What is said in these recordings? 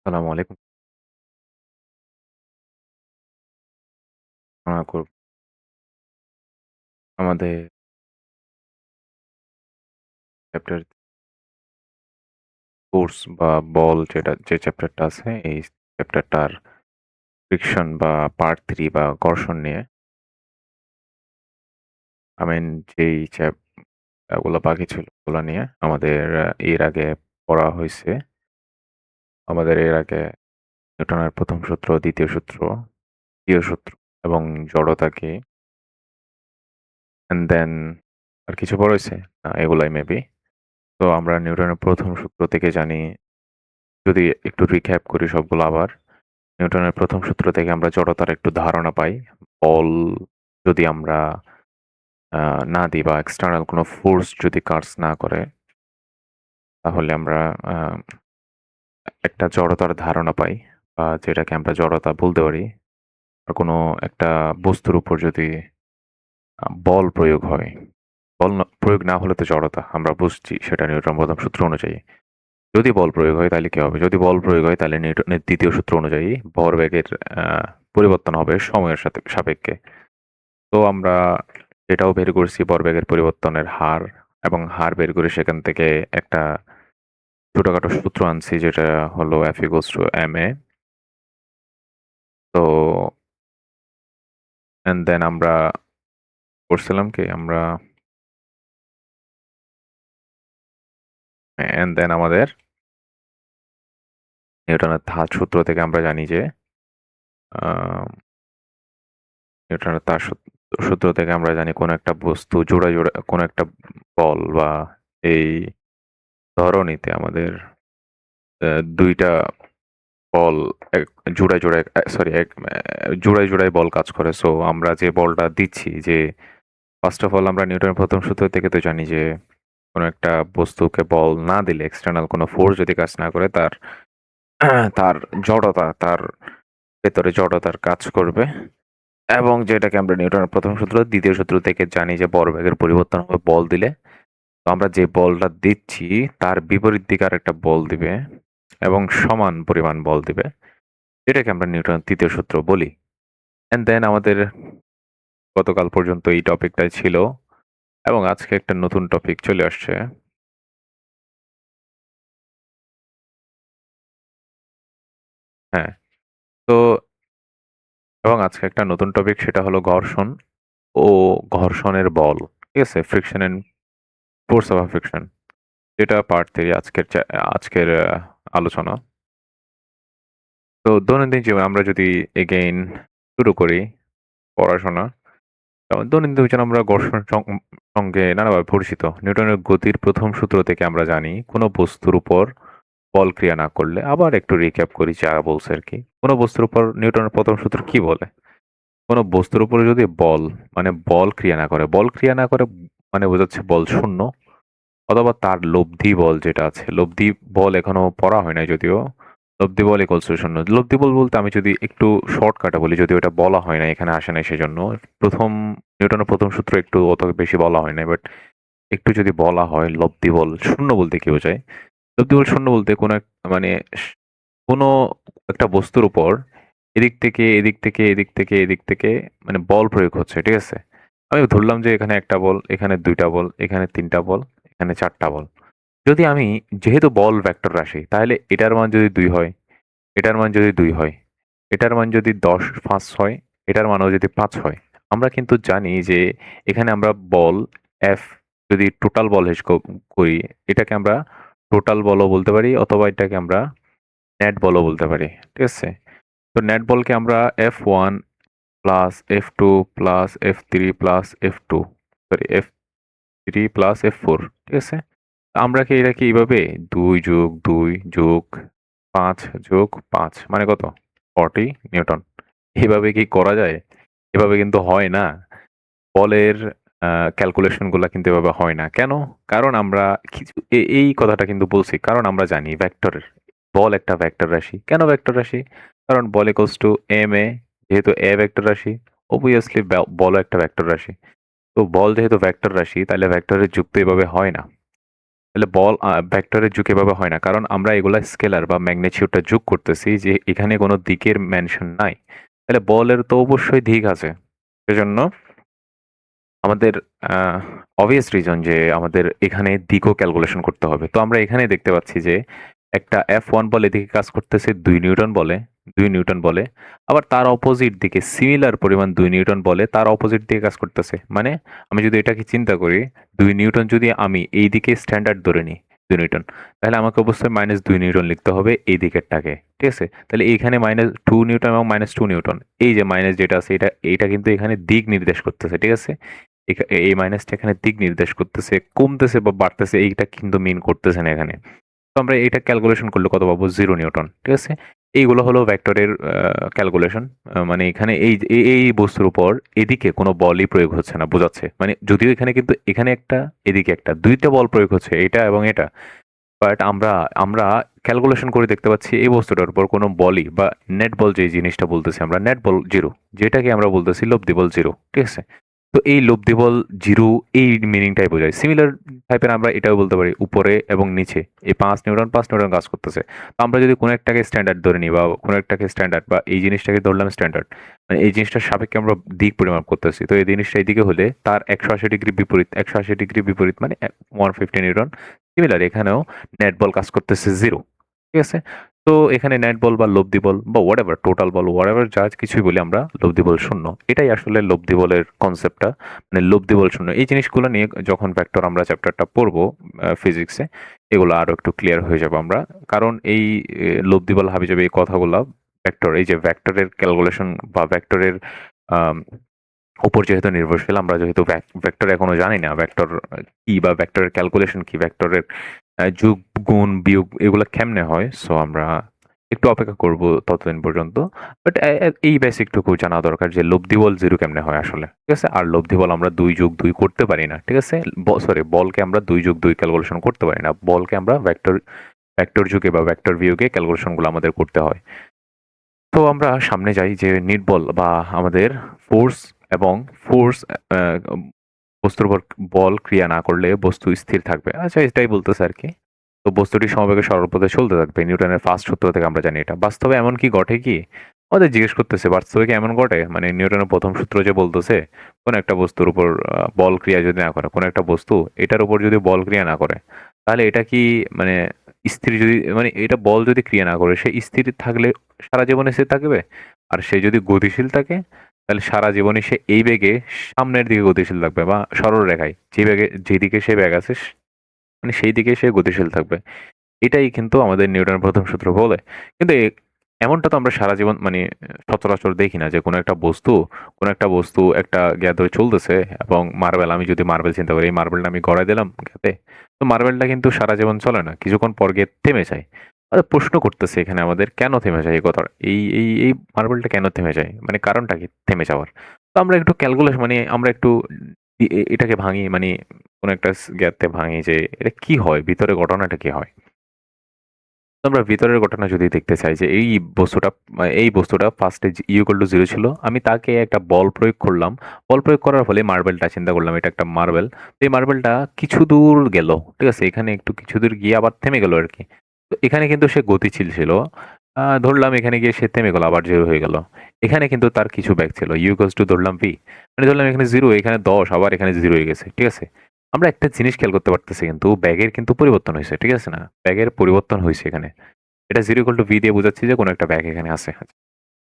আসসালামু আলাইকুম। করব আমাদের চ্যাপ্টার ফোর্স বা বল যে চ্যাপ্টারটা আছে এই চ্যাপ্টারটার ফ্রিকশন বা পার্ট 3 বা ঘর্ষণ নিয়ে আই মিন যেই গুলো বাকি ছিল ওগুলো নিয়ে আমাদের এর আগে পড়া হইছে। আমাদের এর আগে নিউটনের ১ম সূত্র, ২য় সূত্র, ৩য় সূত্র এবং জড়তা কি অ্যান্ড দেন আর কিছু পড়া হইছে? না এগুলাই মেবি। তো আমরা নিউটনের ১ম সূত্র থেকে জানি যদি একটু রিক্যাপ করি সবগুলো আবার। নিউটনের ১ম সূত্র থেকে আমরা জড়তার একটু ধারণা পাই। বল যদি আমরা না দিই বা এক্সটার্নাল কোনো ফোর্স যদি কাজ না করে, তাহলে আমরা আ একটা জড়তার ধারণা পাই বা যেটাকে আমরা জড়তা বলতে পারি। আর কোনো একটা বস্তুর উপর যদি বল প্রয়োগ হয়, প্রয়োগ না হলে তো জড়তা। আমরা বুঝছি সেটা নিউটনের ১ম সূত্র অনুযায়ী। যদি বল প্রয়োগ হয় তাহলে কি হবে? যদি বল প্রয়োগ হয় তাহলে নিউটনের ২য় সূত্র অনুযায়ী ভরবেগের আ পরিবর্তন হবে সময়ের সাথে সাপেক্ষে। তো আমরা এটাও বের করছি ভরবেগের পরিবর্তনের হার এবং হার বের করে সেখান থেকে একটা ছোটখাটো সূত্র আনছি যেটা হলো F equals to ma. তো অ্যান্ড দেন আমরা করছিলাম কি আমরা অ্যান্ড দেন আমাদের নিউটনের ধাত সূত্র থেকে আমরা জানি যে নিউটনের তার সূত্র থেকে আমরা জানি কোনো একটা বস্তু জোড়ায় কোনো একটা বল বা এই ধরনীতে আমাদের ২ টা বল এক জোড়ায় সরি জোড়ায় বল কাজ করে। সো আমরা যে বলটা দিচ্ছি যে ফার্স্ট অফ অল আমরা নিউটনের ১ম সূত্র থেকে তো জানি যে কোনো একটা বস্তুকে বল না দিলে এক্সটার্নাল কোনো ফোর্স যদি কাজ না করে তার তার ভেতরে জড়তার কাজ করবে এবং যেটাকে আমরা নিউটনের ১ম সূত্র, ২য় সূত্র থেকে জানি যে ভরবেগের পরিবর্তন হবে বল দিলে। তো আমরা যে বলটা দিচ্ছি তার বিপরীত দিকে আরেকটা বল দিবে এবং সমান পরিমাণ বল দিবে। যেটাকে আমরা নিউটনের ৩য় সূত্র বলি। অ্যান্ড দেন আমাদের গতকাল পর্যন্ত এই টপিকটাই ছিল এবং আজকে একটা নতুন টপিক চলে আসছে। হ্যাঁ, তো এবং আজকে একটা নতুন টপিক সেটা হলো ঘর্ষণ ও ঘর্ষণের বল। ঠিক আছে? Friction and force of friction. এটা পার্ট 3 আজকের আলোচনা। তো দৈনন্দিন জীবনে আমরা যদি এগেইন শুরু করি পড়াশোনা, যেমন দৈনন্দিন জীবনে আমরা ঘর্ষণ সঙ্গে নানাভাবে পরিচিত। নিউটনের গতির ১ম সূত্র থেকে আমরা জানি কোনো বস্তুর উপর বল ক্রিয়া না করলে আবার একটু রিক্যাপ করি যা বলছে আরকি। কোনো বস্তুর উপর নিউটনের ১ম সূত্র কি বলে? কোনো বস্তুর উপরে যদি বল ক্রিয়া না করে, বল ক্রিয়া না করে মানে বোঝাচ্ছে বল শূন্য অথবা তার লব্ধি বল যেটা আছে, লব্ধি বল এখনো পড়া হয় নাই যদিও। লব্ধি বল ইকুয়ালস টু ০। লব্ধি বল বলতে আমি যদি একটু শর্টকাটে বলি, যদিও এটা বলা হয় নাই, এখানে আসে নাই সেজন্য। নিউটনের ১ম সূত্র একটু অত বেশি বলা হয় নাই। বাট একটু যদি বলা হয় লব্ধি বল শূন্য বলতে কি বোঝায়? লব্ধি বল শূন্য বলতে কোনো মানে কোনো একটা বস্তুর উপর এদিক থেকে মানে বল প্রয়োগ হচ্ছে। ঠিক আছে? আমি ধরলাম যে এখানে ১ টা বল, এখানে ২ টা বল, এখানে ৩ টা বল, এখানে ৪ টা বল। যদি আমি যেহেতু বল ভেক্টর রাশি, তাহলে এটার মান যদি ২ হয়, এটার মান যদি ২ হয়, এটার মান যদি ৫ হয়, এটার মানও যদি ৫ হয়, আমরা কিন্তু জানি যে এখানে আমরা বল F যদি টোটাল বল করি, এটাকে আমরা টোটাল বলও বলতে পারি অথবা এটাকে আমরা নেট বলও বলতে পারি। ঠিক আছে? তো নেট বলকে আমরা F1 plus F2 plus F3 plus F2 sorry F3 plus F4 ঠিক আছে? আমরা কি এটা কি এইভাবে ২+২+৫+৫ মানে কত? 40 নিউটন। এভাবে কি করা যায়? এভাবে কিন্তু হয় না। বলের আ ক্যালকুলেশন গুলা কিন্তু এভাবে হয় না। কেন? কারণ আমরা কিছু এই কথাটা কিন্তু বলছি। কারণ আমরা জানি ভেক্টরের বল একটা ভেক্টর রাশি। কেন ভেক্টর রাশি? কারণ বল ইকুয়ালস টু ma যেহেতু a ভেক্টর রাশি, obviously বলও একটা ভেক্টর রাশি। তো বল যেহেতু ভেক্টর রাশি তাহলে ভেক্টরের যুক্ত এভাবে হয় না। তাহলে বল ভেক্টরের যুগ এভাবে হয় না। কারণ আমরা এগুলা স্কেলার বা ম্যাগনিটিউডটা যোগ করতেছি যে এখানে কোনো দিকের মেনশন নাই। তাহলে বলের তো অবশ্যই দিক আছে। সেজন্য আমাদের obvious reason যে আমাদের এখানে দিকও ক্যালকুলেশন করতে হবে। তো আমরা এখানে দেখতে পাচ্ছি যে একটা F1 বল এদিকে কাজ করতেছে 2 নিউটন বলে, 2 নিউটন বলে। আবার তার অপোজিট দিকে সিমিলার পরিমাণ 2 নিউটন বলে তার অপোজিট দিকে কাজ করতেছে। মানে আমি যদি এটাকে চিন্তা করি 2 নিউটন যদি আমি এই দিকে স্ট্যান্ডার্ড ধরে নিই 2 নিউটন, তাহলে আমাকে অবশ্যই -2 নিউটন লিখতে হবে এই দিকেরটাকে। ঠিক আছে? তাহলে এইখানে -2 নিউটন এবং -2 নিউটন। এই যে মাইনাস যেটা আছে এটা কিন্তু এখানে দিক নির্দেশ করতেছে। ঠিক আছে? এই মাইনাসটা এখানে দিক নির্দেশ করতেছে, কমতেছে বা বাড়তেছে এইটা কিন্তু মিন করতেছে না এখানে। তো আমরা এটা ক্যালকুলেশন করলে কত পাবো? 0 নিউটন। ঠিক আছে? এইগুলো হলো ভেক্টরের ক্যালকুলেশন। মানে এখানে এই বস্তুর উপর এদিকে কোনো বলই প্রয়োগ হচ্ছে না, বোঝাচ্ছে। মানে যদিও এখানে কিন্তু এখানে একটা, এদিকে একটা, ২ টা বল প্রয়োগ হচ্ছে, এটা এবং এটা। বাট আমরা আমরা ক্যালকুলেশন করে দেখতে পাচ্ছি এই বস্তুটার উপর কোনো বলই বা নেট বল যে জিনিসটা বলতেছি আমরা নেট বল 0, যেটাকে আমরা বলতেছি লব্ধি বল 0। ঠিক আছে? তো এই লব্ধি বল 0 এই মিনিংটাই বোঝায়। সিমিলার টাইপের আমরা এটাও বলতে পারি উপরে এবং নিচে এই 5 নিউটন কাজ করতেছে। তো আমরা যদি কোনো একটাকে স্ট্যান্ডার্ড ধরে নিই বা কোনো একটাকে স্ট্যান্ডার্ড বা এই জিনিসটাকে ধরলাম স্ট্যান্ডার্ড। মানে এই জিনিসটার সাপেক্ষে আমরা দিক পরিমাপ করতেছি। তো এই জিনিসটা এদিকে হলে তার 180 ডিগ্রি বিপরীত, 180 ডিগ্রি বিপরীত মানে 150 নিউটন। সিমিলার এখানেও নেট বল কাজ করতেছে 0। ঠিক আছে? তো এখানে নেট বল বা লব্ধি বল বা হোয়াটএভার টোটাল বল হোয়াটএভার যা কিছুই বলি আমরা লব্ধি বল 0। এটাই আসলে লব্ধি বলের কনসেপ্টটা। মানে লব্ধি বল 0। এই জিনিসগুলো নিয়ে যখন ভেক্টর আমরা চ্যাপ্টারটা পড়বো ফিজিক্সে, এগুলো আরো একটু ক্লিয়ার হয়ে যাবো আমরা। কারণ এই লব্ধি বল হাবিজাবি এই কথাগুলা ভেক্টর, এই যে ভেক্টরের ক্যালকুলেশন বা ভেক্টরের আম উপর যেহেতু নির্ভরশীল, আমরা যেহেতু ভেক্টর এখনো জানি না ভেক্টর কি বা ভেক্টরের ক্যালকুলেশন কি, ভেক্টরের যোগ, গুণ, বিয়োগ এগুলা কেমনে হয়। সো আমরা একটু অপেক্ষা করব ততদিন পর্যন্ত। বাট এই বেসিক টুকু জানা দরকার যে লব্ধি বল 0 কেমনে হয় আসলে। ঠিক আছে? আর লব্ধি বল আমরা 2+2 করতে পারি না। ঠিক আছে? সরি, বলকে আমরা 2+2 ক্যালকুলেশন করতে পারি না। বলকে আমরা ভেক্টর যুগে বা ভেক্টর বিয়োগে ক্যালকুলেশনগুলো আমাদের করতে হয়। তো আমরা সামনে যাই যে নিটবল বা আমাদের ফোর্স এবং ফোর্স বস্তুর উপর বল ক্রিয়া না করলে বস্তু স্থির থাকবে। আচ্ছা, এটাই বলতেছে আরকি। তো বস্তুটি সমবেগে সরল পথে চলতে থাকবে। নিউটনের ফার্স্ট সূত্র থেকে আমরা জানি এটা। বাস্তবে এমন কি ঘটে কি? আমাদের জিজ্ঞেস করতেছে বাস্তবে কি এমন ঘটে? মানে নিউটনের ১ম সূত্র যে বলতেছে, কোন একটা বস্তুর উপর বল ক্রিয়া যদি না করে, কোন একটা বস্তু এটার উপর যদি বল ক্রিয়া না করে, তাহলে এটা কি মানে স্থির যদি মানে এটা বল যদি ক্রিয়া না করে সে স্থির থাকলে সারা জীবনে স্থির থাকবে? আর সে যদি গতিশীল থাকে তাহলে সারা জীবনে সে এই বেগে সামনের দিকে গতিশীল থাকবে বা সরল রেখায় যেদিকে সে বেগ আছে মানে সেই দিকে সে গতিশীল থাকবে। এটাই কিন্তু আমাদের নিউটনের ১ম সূত্র বলে। কিন্তু এমনটা তো আমরা সারা জীবন মানে সচরাচর দেখি না যে কোনো একটা বস্তু একটা জ্ঞা ধরে চলতেছে এবং আমি যদি মার্বেল চিন্তা করি, এই মার্বেলটা আমি গড়ায় দিলাম জ্ঞাতে। তো মার্বেলটা কিন্তু সারা জীবন চলে না। কিছুক্ষণ পর গিয়ে থেমে যায়। প্রশ্ন করতেছে এখানে আমাদের কেন থেমে যায় এই কথাটা? এই মার্বেলটা কেন থেমে যায়? মানে কারণটা কি থেমে যাওয়ার? তো আমরা একটু ক্যালকুলেশন মানে আমরা একটু এটাকে ভাঙি মানে কোনো একটা জ্ঞাতে ভাঙি যে এটা কি হয়? ভিতরে ঘটনাটা কি হয়? তো আমরা ভিতরের ঘটনা যদি দেখতে চাই যে এই বস্তুটা ফার্স্টে ইউ ইকুয়াল টু 0 ছিল। আমি তাকে একটা বল প্রয়োগ করলাম। বল প্রয়োগ করার ফলে মার্বেলটা চিন্তা করলাম এটা একটা মার্বেল। তো এই মার্বেলটা কিছু দূর গেল। ঠিক আছে? এখানে একটু কিছু দূর গিয়ে আবার থেমে গেল আরকি। তো এখানে কিন্তু সে গতিশীল ছিল। ধরলাম এখানে গিয়ে সে থেমে গেল, আবার 0 হয়ে গেল। এখানে কিন্তু তার কিছু বেগ ছিল। ইউ ইকুয়ালস টু ধরলাম ভি। মানে ধরলাম এখানে 0, এখানে 10, আবার এখানে 0 হয়ে গেছে। ঠিক আছে? আমরা একটা জিনিস খেয়াল করতে পারতেছি কিন্তু ব্যাগের কিন্তু পরিবর্তন হইছে। ঠিক আছে না? ব্যাগের পরিবর্তন হইছে এখানে। এটা 0 ইকুয়াল টু ভি দিয়ে বোঝাচ্ছি যে কোনো একটা ব্যাগ এখানে আছে।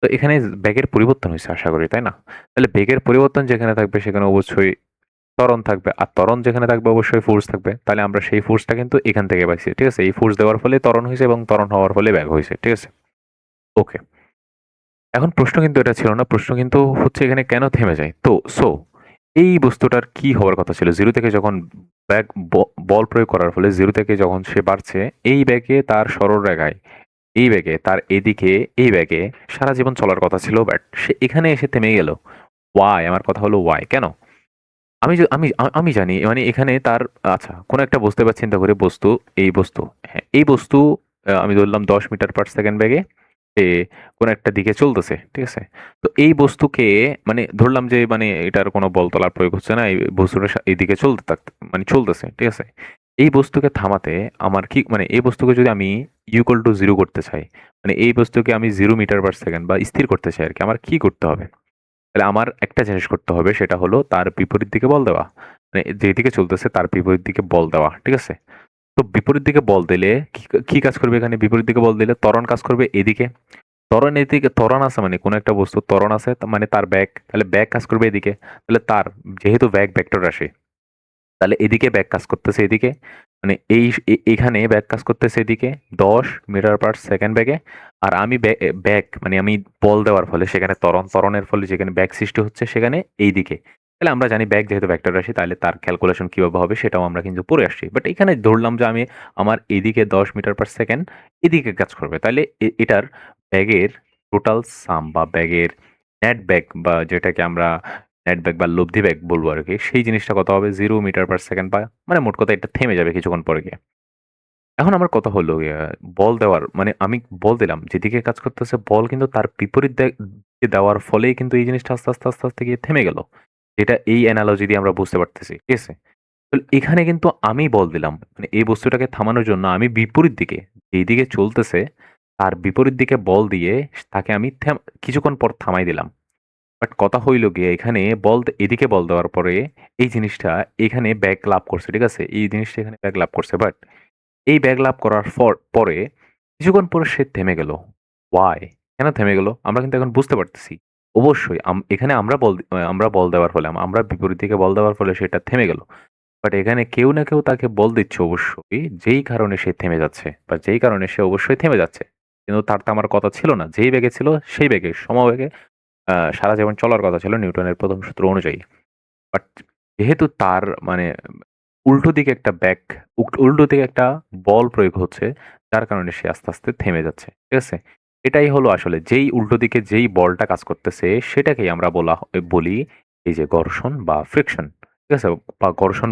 তো এখানে বেগের পরিবর্তন হইছে আশা করি, তাই না? তাহলে বেগের পরিবর্তন যেখানে থাকবে সেখানে অবশ্যই ত্বরণ থাকবে। আর ত্বরণ যেখানে থাকবে অবশ্যই ফোর্স থাকবে। তাহলে আমরা সেই ফোর্সটা কিন্তু এখান থেকে পাইছি। ঠিক আছে? এই ফোর্স দেওয়ার ফলে ত্বরণ হইছে এবং ত্বরণ হওয়ার ফলে বেগ হইছে। ঠিক আছে? ওকে। এখন প্রশ্ন কিন্তু এটা ছিল না। প্রশ্ন কিন্তু হচ্ছে এখানে কেন থেমে যায়? তো এই বস্তুটার কি হওয়ার কথা ছিল? 0 থেকে যখন ব্যাগ ব বল প্রয়োগ করার ফলে 0 থেকে যখন সে বাড়ছে, এই বেগে তার সরল রেখায় এই বেগে তার এদিকে এই বেগে সারা জীবন চলার কথা ছিল, বাট সে এখানে এসে থেমে গেল। ওয়াই? আমার কথা হলো ওয়াই? কেন? আমি য আমি আ আমি জানি মানে এখানে তার আচ্ছা কোন একটা বস্তু এবার চিন্তা করি এই বস্তু। হ্যাঁ, এই বস্তু আমি ধরলাম ১০ মিটার পার সেকেন্ড বেগে সে কোন একটা দিকে চলতেছে। ঠিক আছে? তো এই বস্তুকে মানে ধরলাম যে মানে এটার কোন বল তলার প্রয়োগ হচ্ছে না। এই বস্তুটা এইদিকে চলতে মানে চলতেছে। ঠিক আছে? এই বস্তুকে থামাতে আমার কি মানে এই বস্তুকে যদি আমি ইকুয়াল টু 0 করতে চাই, মানে এই বস্তুকে আমি 0 মিটার পার সেকেন্ড বা স্থির করতে চাই আরকি। আমার কি করতে হবে? তাহলে আমার একটা জিনিস করতে হবে সেটা হলো তার বিপরীত দিকে বল দেওয়া। মানে যেদিকে চলতেছে তার বিপরীত দিকে বল দেওয়া। ঠিক আছে? তো বিপরীত দিকে বল দিলে কি কাজ করবে এখানে? বিপরীত দিকে বল দিলে ত্বরণ কাজ করবে এদিকে। ত্বরণ এদিকে ত্বরণ আছে মানে কোন একটা বস্তুর ত্বরণ আছে মানে তার ব্যাক। তাহলে ব্যাক কাজ করবে এদিকে। তাহলে তার যেহেতু ব্যাক ভেক্টর রাশি, তাহলে এদিকে ব্যাক কাজ করতেছে এদিকে। মানে এখানে ব্যাক কাজ করতেছে এদিকে 10 মিটার পার সেকেন্ড বেগে। আর আমি ব্যাক মানে আমি বল দেওয়ার ফলে সেখানে ত্বরণের ফলে যেখানে ব্যাক সৃষ্টি হচ্ছে সেখানে এইদিকে। তাহলে আমরা জানি ব্যাক যেহেতু ভেক্টর রাশি তাহলে তার ক্যালকুলেশন কিভাবে হবে সেটাও আমরা কিন্তু পড়ে আসছি। বাট এখানে ধরলাম যে আমি আমার এদিকে 10 মিটার পার সেকেন্ড এদিকে কাজ করবে। তাহলে এটার ব্যাগের টোটাল সাম বা ব্যাগের নেট ব্যাগ বা যেটাকে আমরা নেট ব্যাক বা লব্ধি ব্যাক বলবো আরকি। সেই জিনিসটা কত হবে? 0 মিটার পার সেকেন্ড বা মানে মোট কথা এটা থেমে যাবে কিছুক্ষণ পরে গিয়ে। এখন আমার কথা হলো বল দেওয়ার মানে আমি বল দিলাম। যেদিকে কাজ করতেছে বল কিন্তু তার বিপরীত দিকে দেওয়ার ফলেই কিন্তু এই জিনিসটা আস্তে গিয়ে থেমে গেল। যেটা এই অ্যানালজি দিয়ে আমরা বুঝতে পারতেছি। ঠিক আছে? তো এখানে কিন্তু আমি বল দিলাম। মানে এই বস্তুটাকে থামানোর জন্য আমি বিপরীত দিকে, যেদিকে চলতেছে তার বিপরীত দিকে বল দিয়ে তাকে আমি কিছুক্ষণ পর থামাই দিলাম। বাট কথা হইল গিয়ে এখানে এদিকে বল দেওয়ার পরে এই জিনিসটা এখানে ব্যাক লাভ করছে। ঠিক আছে? এই জিনিসটা এখানে ব্যাক লাভ করছে। বাট এই ব্যাক লাভ করার পরে কিছুক্ষণ পরে সে থেমে গেল। ওয়াই? কেন থেমে গেল? আমরা কিন্তু এখন বুঝতে পারতেছি। অবশ্যই এখানে আমরা বল দেওয়ার ফলে আমরা বিপরীত দিকে বল দেওয়ার ফলে সেটা থেমে গেল। বাট এখানে কেউ না কেউ তাকে বল দিচ্ছে অবশ্যই, যেই কারণে সে থেমে যাচ্ছে বা যেই কারণে সে অবশ্যই থেমে যাচ্ছে। কিন্তু তার তো আমার কথা ছিল না। যেই বেগে ছিল সেই বেগে সমবেগে সারা জীবন চলার কথা ছিল নিউটনের ১ম সূত্র অনুযায়ী। বাট যেহেতু তার মানে উল্টো দিকে একটা উল্টো দিকে একটা বল প্রয়োগ হচ্ছে, যার কারণে সে আস্তে থেমে যাচ্ছে। ঠিক আছে? এটাই হলো আসলে যেই উল্টো দিকে যেই বলটা কাজ করতেছে সেটাকেই আমরা বলি এই যে ঘর্ষণ বা ফ্রিকশন। ঠিক আছে? বা ঘর্ষণ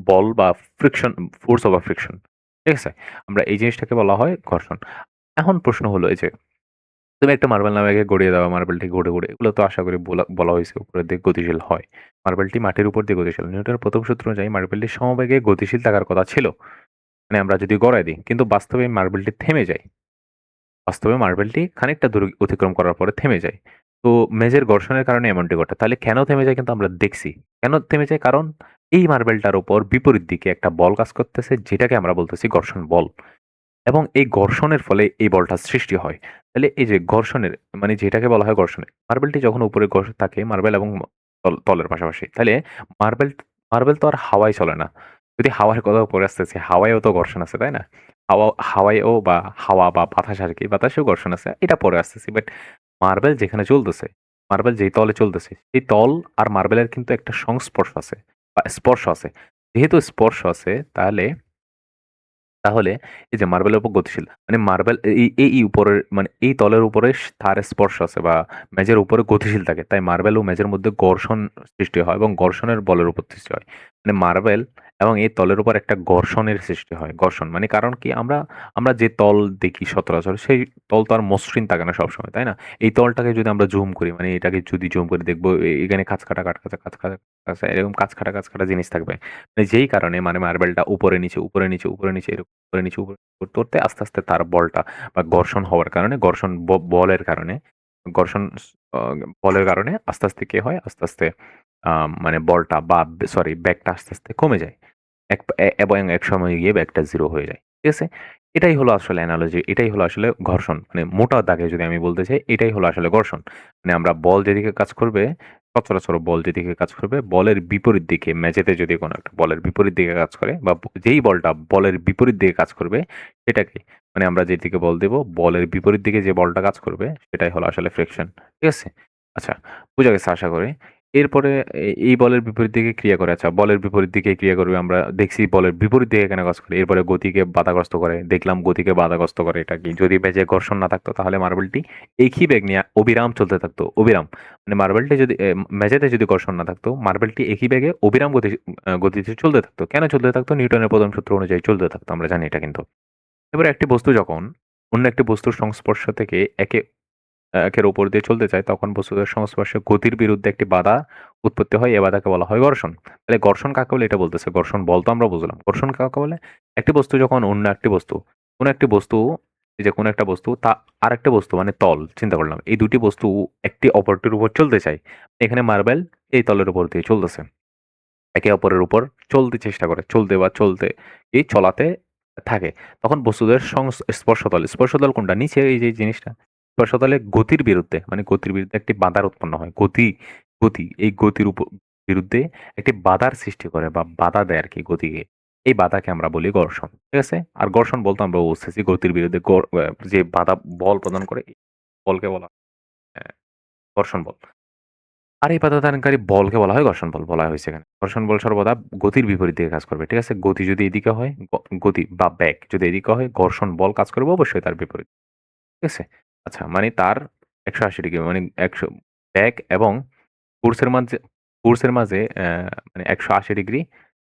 বল বা ফ্রিকশন ফোর্স ওভার ফ্রিকশন। ঠিক আছে? আমরা এই জিনিসটাকে বলা হয় ঘর্ষণ। এখন প্রশ্ন হলো এই যে তুমি একটা মার্বেল নামাকে গড়িয়ে দাও, মার্বেলটি ঘুরে। এগুলো তো আশা করি বলা হইছে উপরের দিকে গতিশীল হয়। মার্বেলটি মাটির উপর দিয়ে গতিশীল। নিউটনের ১ম সূত্র অনুযায়ী মার্বেলটি সমবেগে গতিশীল থাকার কথা ছিল। মানে আমরা যদি গড়ায় দিই। কিন্তু বাস্তবে মার্বেলটি থেমে যায়। বাস্তবে মার্বেলটি খানিকটা দূর অতিক্রম করার পরে থেমে যায়। তো মেজের ঘর্ষণের কারণে এমনটি ঘটে। তাহলে কেন থেমে যায় কিন্তু আমরা দেখছি। কেন থেমে যায়? কারণ এই মার্বেলটার উপর বিপরীত দিকে একটা বল কাজ করতেছে যেটাকে আমরা বলতেছি ঘর্ষণ বল। এবং এই ঘর্ষণের ফলে এই বলটা সৃষ্টি হয়। তাহলে এই যে ঘর্ষণের মানে যেটাকে বলা হয় ঘর্ষণে, মার্বেলটি যখন উপরে থাকে মার্বেল এবং তলের পাশাপাশি। তাহলে মার্বেল মার্বেল তো আর হাওয়ায় চলে না। যদি হাওয়ার কথা পরে আসতেছি, হাওয়ায়ও তো ঘর্ষণ আছে, তাই না? হাওয়ায়ও বা হাওয়া বা বাতাস আরকি, বাতাসেও ঘর্ষণ আছে। এটা পরে আসতেছি। বাট মার্বেল যেখানে চলতেছে, মার্বেল যেই তলে চলতেছে, সেই তল আর মার্বেলের কিন্তু একটা সংস্পর্শ আছে বা স্পর্শ আছে। যেহেতু স্পর্শ আছে তাহলে এই যে মার্বেলের উপর গতিশীল। মানে মার্বেল এই উপরের মানে এই তলের উপরে তার স্পর্শ আছে বা মেঝের উপরে গতিশীল থাকে। তাই মার্বেল ও মেঝের মধ্যে ঘর্ষণ সৃষ্টি হয় এবং ঘর্ষণের বলের উপর সৃষ্টি হয়। মানে মার্বেল এবং এই তলের উপর একটা ঘর্ষণের সৃষ্টি হয়। ঘর্ষণ মানে কারণ কি আমরা যে তল দেখি সচরাচর সেই তল তো আর মসৃণ থাকে না সবসময়, তাই না? এই তলটাকে যদি আমরা জুম করি মানে এটাকে যদি জুম করে দেখব এখানে খাঁজ কাটা এরকম খাঁজ কাটা জিনিস থাকবে। মানে যেই কারণে মানে মার্বেলটা উপরে নিচে এরকম উপরে করতে আস্তে তার বলটা বা ঘর্ষণ হওয়ার কারণে ঘর্ষণ বলের কারণে ঘর্ষণ আ বলের কারণে আস্তে কি হয়? আস্তে মানে বলটা বা সরি ব্যাগটা আস্তে কমে যায়। এবং একসময় গিয়ে ব্যাগটা 0 হয়ে যায়। ঠিক আছে? এটাই হলো আসলে অ্যানালজি। এটাই হলো আসলে ঘর্ষণ। মানে মোটা দাগে যদি আমি বলতে চাই, এটাই হলো আসলে ঘর্ষণ। মানে আমরা বল যেদিকে কাজ করবে, সচরাচর বল যেদিকে কাজ করবে, বলের বিপরীত দিকে মেঝেতে যদি কোনো একটা বলের বিপরীত দিকে কাজ করে বা যেই বলটা বলের বিপরীত দিকে কাজ করবে, সেটাকে মানে আমরা যেদিকে বল দেব, বলের বিপরীত দিকে যে বলটা কাজ করবে, সেটাই হলো আসলে ফ্রিকশন। ঠিক আছে? আচ্ছা, বুঝা গেছে আশা করি। এরপরে এই বলের বিপরীত দিকে ক্রিয়া করে। আচ্ছা, বলের বিপরীত দিকে ক্রিয়া করবে আমরা দেখছি বলের বিপরীত দিকে কেন কাজ করে। এরপরে গতিকে বাধাগ্রস্ত করে। দেখলাম গতিকে বাধাগ্রস্ত করে এটা কি? যদি মেঝে ঘর্ষণ না থাকতো তাহলে মার্বেলটি একই বেগ নিয়ে অবিরাম চলতে থাকতো। অবিরাম। মানে মার্বেলটি যদি মেঝেতে যদি ঘর্ষণ না থাকতো, মার্বেলটি একই বেগে অবিরাম গতিতে চলতে থাকতো। কেন চলতে থাকতো? নিউটনের ১ম সূত্র অনুযায়ী চলতে থাকতো। আমরা জানি এটা কিন্তু। এবারে একটি বস্তু যখন অন্য একটি বস্তুর সংস্পর্শ থেকে একের উপর দিয়ে চলতে চায় তখন বস্তুদের সংস্পর্শে গতির বিরুদ্ধে একটি বাধা উৎপত্তি হয়। এ বাধাকে বলা হয় ঘর্ষণ। তাহলে ঘর্ষণ কাকে বলে এটা বলতেছে। ঘর্ষণ বল তো আমরা বুঝলাম। ঘর্ষণ কাকে বলে? একটি বস্তু যখন অন্য একটি বস্তু, কোনো একটি বস্তু, এই যে কোনো একটা বস্তু তা আরেকটা বস্তু মানে তল চিন্তা করলাম। এই দুটি বস্তু একটি অপরটির উপর চলতে চায়। এখানে মার্বেল এই তলের উপর দিয়ে চলতেছে। একে অপরের উপর চলতে চেষ্টা করে। চলতে বা চলতে এই চলাতে থাকে। তখন বস্তুদের স্পর্শতল, স্পর্শতল কোনটা? নিচে এই যে জিনিসটা। স্পর্শতলে গতির বিরুদ্ধে মানে গতির বিরুদ্ধে একটি বাধার উৎপন্ন হয়। গতি এই গতির বিরুদ্ধে একটি বাধার সৃষ্টি করে বা বাধা দেয় আরকি গতিকে। এই বাধাকে আমরা বলি ঘর্ষণ। ঠিক আছে? আর ঘর্ষণ বলতে আমরা বুঝতেছি গতির বিরুদ্ধে যে বাধা বল প্রদান করে এই বলকে বলা হয় ঘর্ষণ বল। আর এই বাধাদানকারী বলকে বলা হয় ঘর্ষণ বল বলা হয়েছে এখানে। ঘর্ষণ বল সর্বদা গতির বিপরীত দিকে কাজ করবে। ঠিক আছে? গতি যদি এদিকে হয়, গতি বা বেগ যদি এদিকে হয়, ঘর্ষণ বল কাজ করবে অবশ্যই তার বিপরীত। ঠিক আছে? আচ্ছা মানে তার ১৮০ ডিগ্রি মানে ১০০ বেগ এবং ফোর্সের মাঝে মানে ১৮০ ডিগ্রি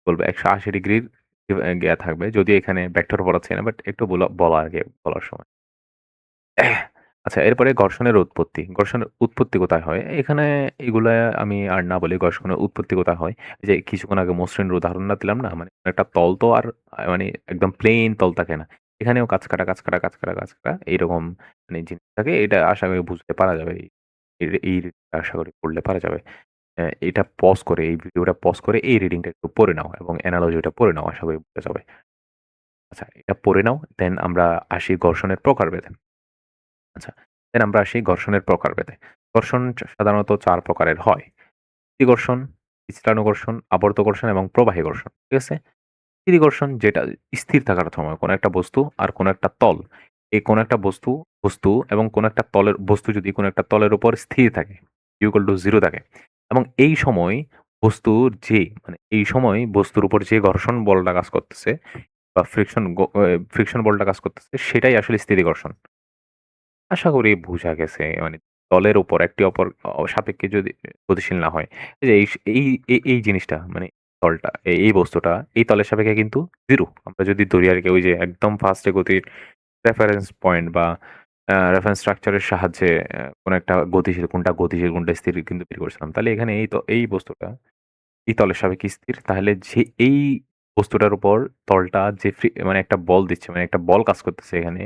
বলব ১৮০ ডিগ্রির থাকবে। যদিও এখানে ভেক্টর পড়াচ্ছি না বাট একটু বলা আরকি বলার সময়। আচ্ছা এরপরে ঘর্ষণের উৎপত্তি। ঘর্ষণের উৎপত্তি কোথায় হয়? এখানে এগুলা আমি আর না বলি ঘর্ষণের উৎপত্তি কোথায় হয়? যে কিছুক্ষণ আগে মসৃণের উদাহরণ না দিলাম না? মানে একটা তল তো আর মানে একদম প্লেন তল থাকে না। এখানেও কাঁচকাটা এইরকম মানে জিনিস থাকে। এটা আশা করি বুঝতে পারা যাবে। এই আশা করি পড়লে পারা যাবে। এটা পজ করে এই ভিডিওটা পজ করে এই রিডিংটা একটু পড়ে নাও এবং এনালজিটা পড়ে নাও। আশা করি বুঝে যাবে। আচ্ছা এটা পড়ে নাও। দেন আমরা আসি ঘর্ষণের প্রকারভেদে। আচ্ছা, দেন আমরা আসি ঘর্ষণের প্রকারভেদে। ঘর্ষণ সাধারণত ৪ প্রকারের হয়। স্থিতি ঘর্ষণ, স্থিরাণু ঘর্ষণ, আবর্ত ঘর্ষণ এবং প্রবাহী ঘর্ষণ। ঠিক আছে? স্থিতি ঘর্ষণ যেটা স্থির থাকার সময় কোনো একটা বস্তু আর কোনো একটা তল, এই কোনো একটা বস্তু এবং কোনো একটা তলের বস্তু যদি কোনো একটা তলের উপর স্থির থাকে, ইকুয়াল টু 0 থাকে এবং এই সময় এই সময় বস্তুর উপর যে ঘর্ষণ বলটা কাজ করতেছে বা ফ্রিকশন বলটা কাজ করতেছে সেটাই আসলে স্থিতি ঘর্ষণ। আশা করি বুঝা গেছে। মানে তলের উপর একটি অপর সাপেক্ষে যদি গতিশীল না হয়। এই যে এই জিনিসটা মানে তলটা এই বস্তুটা এই তলের সাপেক্ষে কিন্তু 0 আমরা যদি ধরি আরকি ওই যে একদম ফার্স্টে গতির রেফারেন্স পয়েন্ট বা রেফারেন্স স্ট্রাকচার এর সাহায্যে কোন একটা গতিশীল কোনটা স্থির কিন্তু বের করছিলাম। তাহলে এখানে এই বস্তুটা এই তলের সাপেক্ষে স্থির। তাহলে যে এই বস্তুটার উপর তলটা যে মানে একটা বল দিচ্ছে, মানে একটা বল কাজ করতেছে এখানে।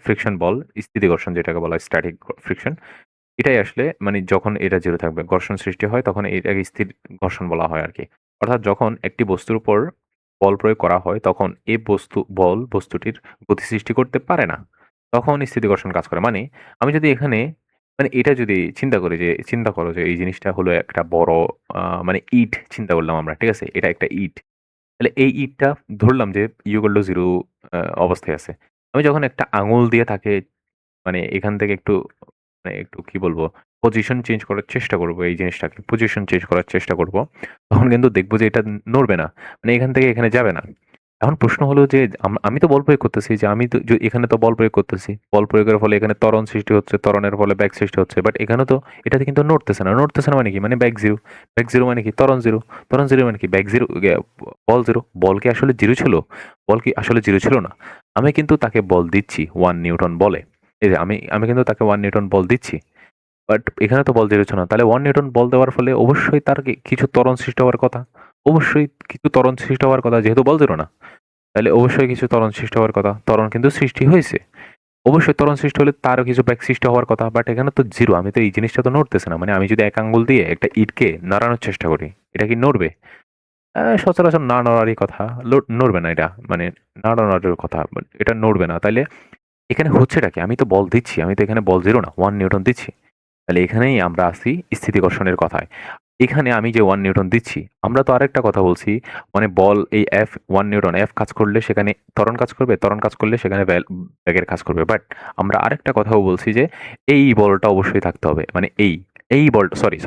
ফ্রিকশন বল, স্থিতি ঘর্ষণ যেটাকে বলা হয় স্ট্যাটিক ফ্রিকশন। এটাই আসলে মানে যখন এটা 0 থাকবে, ঘর্ষণ সৃষ্টি হয় তখন এটাকে স্থির ঘর্ষণ বলা হয় আরকি। অর্থাৎ যখন একটি বস্তুর উপর বল প্রয়োগ করা হয় তখন এই বস্তুটির গতি সৃষ্টি করতে পারে না। তখন স্থিতি ঘর্ষণ কাজ করে। মানে আমি যদি এখানে মানে এটা যদি চিন্তা করো যে এই জিনিসটা হলো একটা বড় মানে ইট চিন্তা করলাম আমরা। ঠিক আছে? এটা একটা ইট। তাহলে এই ইটটা ধরলাম যে ইকুয়াল টু 0 অবস্থায় আছে। আমি যখন একটা আঙুল দিয়ে তাকে মানে এখান থেকে একটু কি বলবো? পজিশন চেঞ্জ করার চেষ্টা করব এই জিনিসটাকে। পজিশন চেঞ্জ করার চেষ্টা করব। তখন কিন্তু দেখব যে এটা নড়বে না। মানে এখান থেকে এখানে যাবে না। এখন প্রশ্ন হলো যে আমি তো বল প্রয়োগ করতেছি যে আমি তো এখানে তো বল প্রয়োগ করতেছি। বল প্রয়োগের ফলে এখানে ত্বরণ সৃষ্টি হচ্ছে, ত্বরণের ফলে বেগ সৃষ্টি হচ্ছে। বাট এখানে তো এটাতে কিন্তু নড়তেছে না। নড়তেছে না মানে কি? মানে বেগ 0। বেগ 0 মানে কি? ত্বরণ 0। ত্বরণ 0 মানে কি? বেগ 0 বল 0। বল কি আসলে 0 ছিল? বল কি আসলে 0 ছিল না। আমি কিন্তু তাকে বল দিচ্ছি 1 নিউটন বলে। এই যে আমি কিন্তু তাকে 1 নিউটন বল দিচ্ছি। বাট এখানে তো বল 0 ছিল না। তাহলে 1 নিউটন বল দেওয়ার ফলে অবশ্যই তার কিছু ত্বরণ সৃষ্টি হওয়ার কথা। অবশ্যই কিছু ত্বরণ সৃষ্টি হওয়ার কথা যেহেতু বল 0 না। তাইলে অবশ্যই কিছু ত্বরণ সৃষ্টি হওয়ার কথা। ত্বরণ কিন্তু সৃষ্টি হইছে। অবশ্যই ত্বরণ সৃষ্টি হলে তারও কিছু বেগ সৃষ্টি হওয়ার কথা। বাট এখানে তো 0 আমি তো এই জিনিসটা তো নড়তেছে না। মানে আমি যদি এক আঙ্গুল দিয়ে একটা ইটকে নাড়ানোর চেষ্টা করি, এটা কি নড়বে? সচরাচর না নড়ারই কথা। নড়বে না এটা। মানে না নড়ার কথা। এটা নড়বে না। তাইলে এখানে হচ্ছেটা কি? আমি তো বল দিচ্ছি। আমি তো এখানে বল 0 না, 1 নিউটন দিচ্ছি। তাহলে এখানেই আমরা আসি স্থিতিকর্ষণের কথায়। এখানে আমি যে 1 নিউটন দিচ্ছি, আমরা তো আরেকটা কথা বলছি, মানে বল এই F 1 নিউটন F কাজ করলে সেখানে ত্বরণ কাজ করবে, ত্বরণ কাজ করলে সেখানে বেগের কাজ করবে। বাট আমরা আরেকটা কথাও বলছি যে এই বলটা অবশ্যই থাকতে হবে। মানে এই বলটা সরি,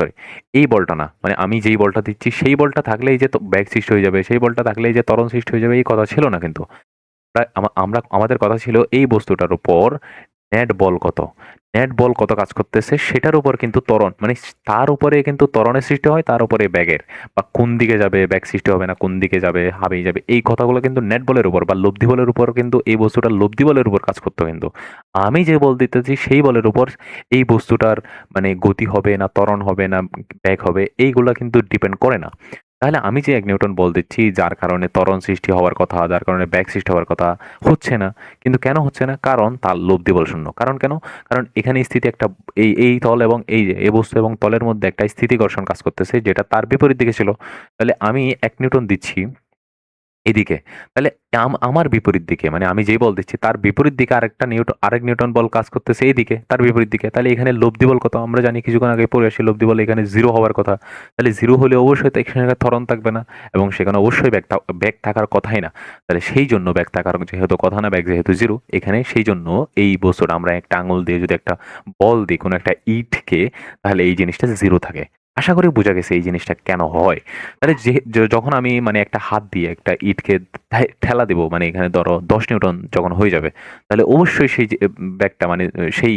এই বলটা না। মানে আমি যেই বলটা দিচ্ছি সেই বলটা থাকলেই যে বেগ সৃষ্টি হয়ে যাবে, সেই বলটা থাকলেই যে ত্বরণ সৃষ্টি হয়ে যাবে এই কথা ছিল না কিন্তু। আমাদের কথা ছিল এই বস্তুটার উপর নেট বল কত, নেট বল কত কাজ করতেছে সেটার উপর কিন্তু ত্বরণ, মানে তার উপরে কিন্তু ত্বরণের সৃষ্টি হয়, তার উপরে ব্যাগের বা কোন দিকে যাবে ব্যাগ সৃষ্টি হবে না, কোন দিকে যাবে হাবিয়ে যাবে, এই কথাগুলো কিন্তু নেট বলের উপর বা লব্ধি বলের উপর কিন্তু এই বস্তুটা লব্ধি বলের উপর কাজ করতো। কিন্তু আমি যে বল দিতেছি সেই বলের উপর এই বস্তুটার মানে গতি হবে না, ত্বরণ হবে না, ব্যাগ হবে, এইগুলা কিন্তু ডিপেন্ড করে না। তাহলে আমি যে ১ নিউটন বল দিচ্ছি যার কারণে ত্বরণ সৃষ্টি হওয়ার কথা, যার কারণে ব্যাগ সৃষ্টি হওয়ার কথা, হচ্ছে না। কিন্তু কেন হচ্ছে না? কারণ তার লব্ধি বল শূন্য। কারণ কেন? কারণ এখানে স্থিতি একটা, এই তল এবং এই যে এই বস্তু এবং তলের মধ্যে একটা স্থিতি ঘর্ষণ কাজ করতেছে যেটা তার বিপরীত দিকে ছিল। তাহলে আমি ১ নিউটন দিচ্ছি এদিকে। তাহলে আমার বিপরীত দিকে, মানে আমি যেই বল দিচ্ছি তার বিপরীত দিকে আরেক নিউটন বল কাজ করতেছে এইদিকে, তার বিপরীত দিকে। তাহলে এখানে লব্ধি বল কত? আমরা জানি কিছুক্ষণ আগে পড়ে আসি লব্ধি বল এখানে 0 হওয়ার কথা। তাহলে 0 হলে অবশ্যই তো এখানে ত্বরণ থাকবে না এবং সেখানে অবশ্যই ব্যাগ থাকার কথাই না। তাহলে সেই জন্য ব্যাগ থাকার যেহেতু কথা না, ব্যাগ যেহেতু 0 এখানে, সেই জন্য এই বস্তুটা আমরা একটা আঙুল দিয়ে যদি একটা বল দিই কোনো একটা ইটকে, তাহলে এই জিনিসটা 0 থাকে। আশা করি বোঝা গেছে এই জিনিসটা কেন হয়। তাহলে যখন আমি মানে একটা হাত দিয়ে একটা ইটকে ঠেলা দিব, মানে এখানে ধরো ১০ নিউটন যখন হয়ে যাবে, তাহলে অবশ্যই সেই যে ব্যাগটা মানে সেই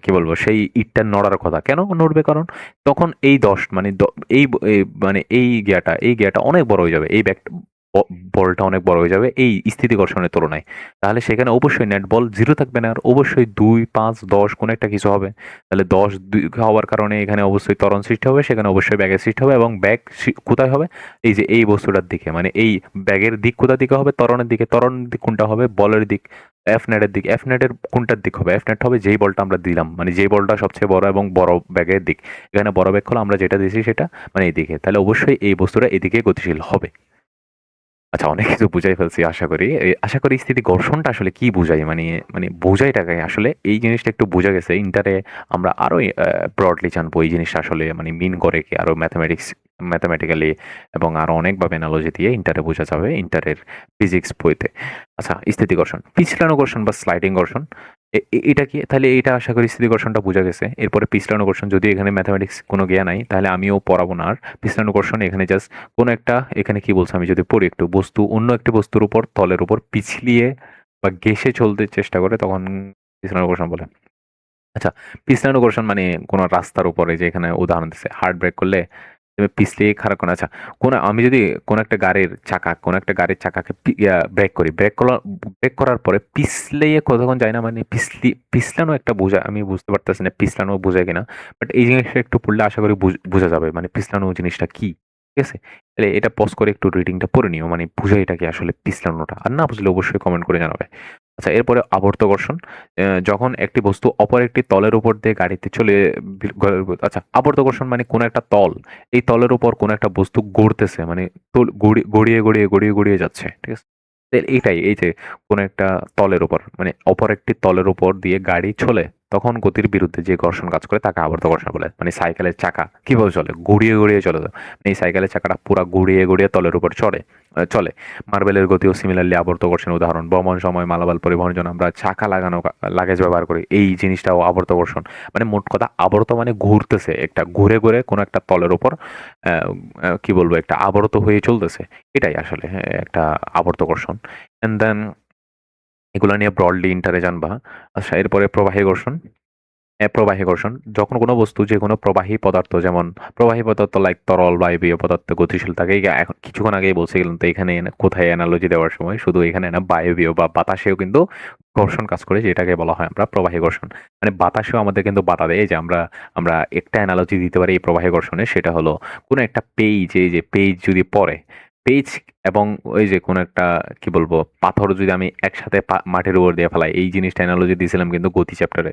কি বলবো সেই ইটটা নড়ার কথা। কেন নড়বে? কারণ তখন এই ১০ মানে মানে এই গিয়াটা অনেক বড় হয়ে যাবে, এই ব্যাগ বলটা অনেক বড় হয়ে যাবে এই স্থিতি ঘর্ষণের তুলনায়। তাহলে সেখানে অবশ্যই নেট বল 0 থাকবে না, আর অবশ্যই ২, ৫, ১০ কোনো একটা কিছু হবে। তাহলে ১০ হওয়ার কারণে এখানে অবশ্যই ত্বরণ সৃষ্টি হবে, সেখানে অবশ্যই ব্যাগের সৃষ্টি হবে এবং ব্যাগ কোথায় হবে? এই যে এই বস্তুটার দিকে, মানে এই ব্যাগের দিক কোথার দিকে হবে? ত্বরণের দিকে। ত্বরণের দিক কোনটা হবে? বলের দিক। এফ নেটের দিক। এফ নেটের কোনটার দিক হবে? এফ নেট হবে যেই বলটা আমরা দিলাম, মানে যেই বলটা সবচেয়ে বড় এবং বড় ব্যাগের দিক। এখানে বড় ব্যাগ হলো আমরা যেটা দিয়েছি সেটা মানে এইদিকে। তাহলে অবশ্যই এই বস্তুটা এদিকে গতিশীল হবে। আচ্ছা, অনেক কিছু বুঝাই ফেলছি আশা করি। আশা করি স্থিতি ঘর্ষণটা আসলে কি বুঝায়? মানে বোঝাইটা কি আসলে? এই জিনিসটা একটু বোঝা গেছে। ইন্টারে আমরা আরো ব্রডলি জানবো এই জিনিসটা আসলে মানে মিন করে কি, আরো ম্যাথমেটিক্যালি এবং আরো অনেকভাবে অ্যানালজি দিয়ে ইন্টারে বোঝা যাবে ইন্টারের ফিজিক্স বইতে। আচ্ছা, স্থিতি ঘর্ষণ, পিছলানো ঘর্ষণ বা স্লাইডিং ঘর্ষণ। এটা কি? তাহলে এটা আশা করি স্থিতি ঘর্ষণটা বোঝা গেছে। এরপরে পিছলানো ঘর্ষণ, যদিও এখানে ম্যাথমেটিক্স কোনো জ্ঞান নাই, তাহলে আমিও পড়াবো না আর। পিছলানো ঘর্ষণ এখানে জাস্ট কোনো একটা, এখানে কি বলছে আমি যদি পড়ি একটু, বস্তু অন্য একটি বস্তুর উপর তলের উপর পিছলিয়ে বা ঘেঁষে চলতে চেষ্টা করে তখন পিছলানো ঘর্ষণ বলে। আচ্ছা, পিছলানো ঘর্ষণ মানে কোনো রাস্তার উপরে, যে এখানে উদাহরণ দিচ্ছে হার্ড ব্রেক করলে তুমি পিছলিয়ে খাড়া করো। আচ্ছা, আমি যদি কোনো একটা গাড়ির চাকাকে ব্রেক করি, ব্রেক করার পরে পিছলিয়ে কতক্ষণ যায় না, মানে পিছলানো একটা বোঝা, আমি বুঝতে পারতেছি না পিছলানো বোঝায় কিনা। বাট এই জিনিসটা একটু পড়লে আশা করি বোঝা যাবে মানে পিছলানো জিনিসটা কি। ঠিক আছে? তাহলে এটা পজ করে একটু রিডিংটা পড়ে নিও, মানে বুঝে এটা কি আসলে পিছলানোটা। আর না বুঝলে অবশ্যই কমেন্ট করে জানাবে। আচ্ছা, এরপরে আবর্ত ঘর্ষণ। যখন একটি বস্তু অপর একটি তলের উপর দিয়ে গাড়িতে চলে আচ্ছা, আবর্ত ঘর্ষণ মানে কোন একটা তল, এই তলের উপর কোন একটা বস্তু গড়তেছে, মানে গড়িয়ে যাচ্ছে। ঠিক আছে? এইটাই, এই যে কোন একটা তলের উপর মানে অপর একটি তলের উপর দিয়ে গাড়ি চলে, তখন গতির বিরুদ্ধে যে ঘর্ষণ কাজ করে তাকে আবর্ত ঘর্ষণ বলে। মানে সাইকেলের চাকা কিভাবে চলে? গড়িয়ে চলে যায়। মানে এই সাইকেলের চাকাটা পুরা গড়িয়ে তলের উপর চলে। মার্বেলের গতিও সিমিলারলি আবর্ত ঘর্ষণ উদাহরণ। ভ্রমণ সময় মালামাল পরিবহনের জন্য আমরা চাকা লাগানো লাগেজ ব্যবহার করি, এই জিনিসটাও আবর্ত ঘর্ষণ। মানে মোট কথা আবর্ত মানে ঘুরতেছে, একটা ঘুরে কোনো একটা তলের উপর কি বলবো একটা আবর্ত হয়ে চলতেছে। এটাই আসলে একটা আবর্ত ঘর্ষণ। অ্যান্ড দেন এগুলা নিয়ে ব্রডলি ইন্টারে জানবা। আচ্ছা, এরপরে প্রবাহী ঘর্ষণ। প্রবাহী ঘর্ষণ, যখন কোনো বস্তু যেকোনো প্রবাহী পদার্থ, যেমন প্রবাহী পদার্থ লাইক তরল বায়বীয় পদার্থ গতিশীল থাকে। এখন কিছুক্ষণ আগেই বলতে গেলাম, তো এখানে কোথায় অ্যানালজি দেওয়ার সময় শুধু এখানে না, বায়বীয় বা বাতাসেও কিন্তু ঘর্ষণ কাজ করে, যেটাকে বলা হয় আমরা প্রবাহী ঘর্ষণ। মানে বাতাসেও আমাদের কিন্তু বাধা দেয়। এই যে আমরা আমরা একটা অ্যানালজি দিতে পারি এই প্রবাহী ঘর্ষণে, সেটা হলো কোনো একটা পেজ, এই যে পেজ যদি পড়ে, পেজ এবং ওই যে কোনো একটা কি বলবো পাথর যদি আমি একসাথে মাটির উপর দিয়ে ফেলাই, এই জিনিসটা অ্যানালজি দিয়েছিলাম কিন্তু গতি চ্যাপ্টারে,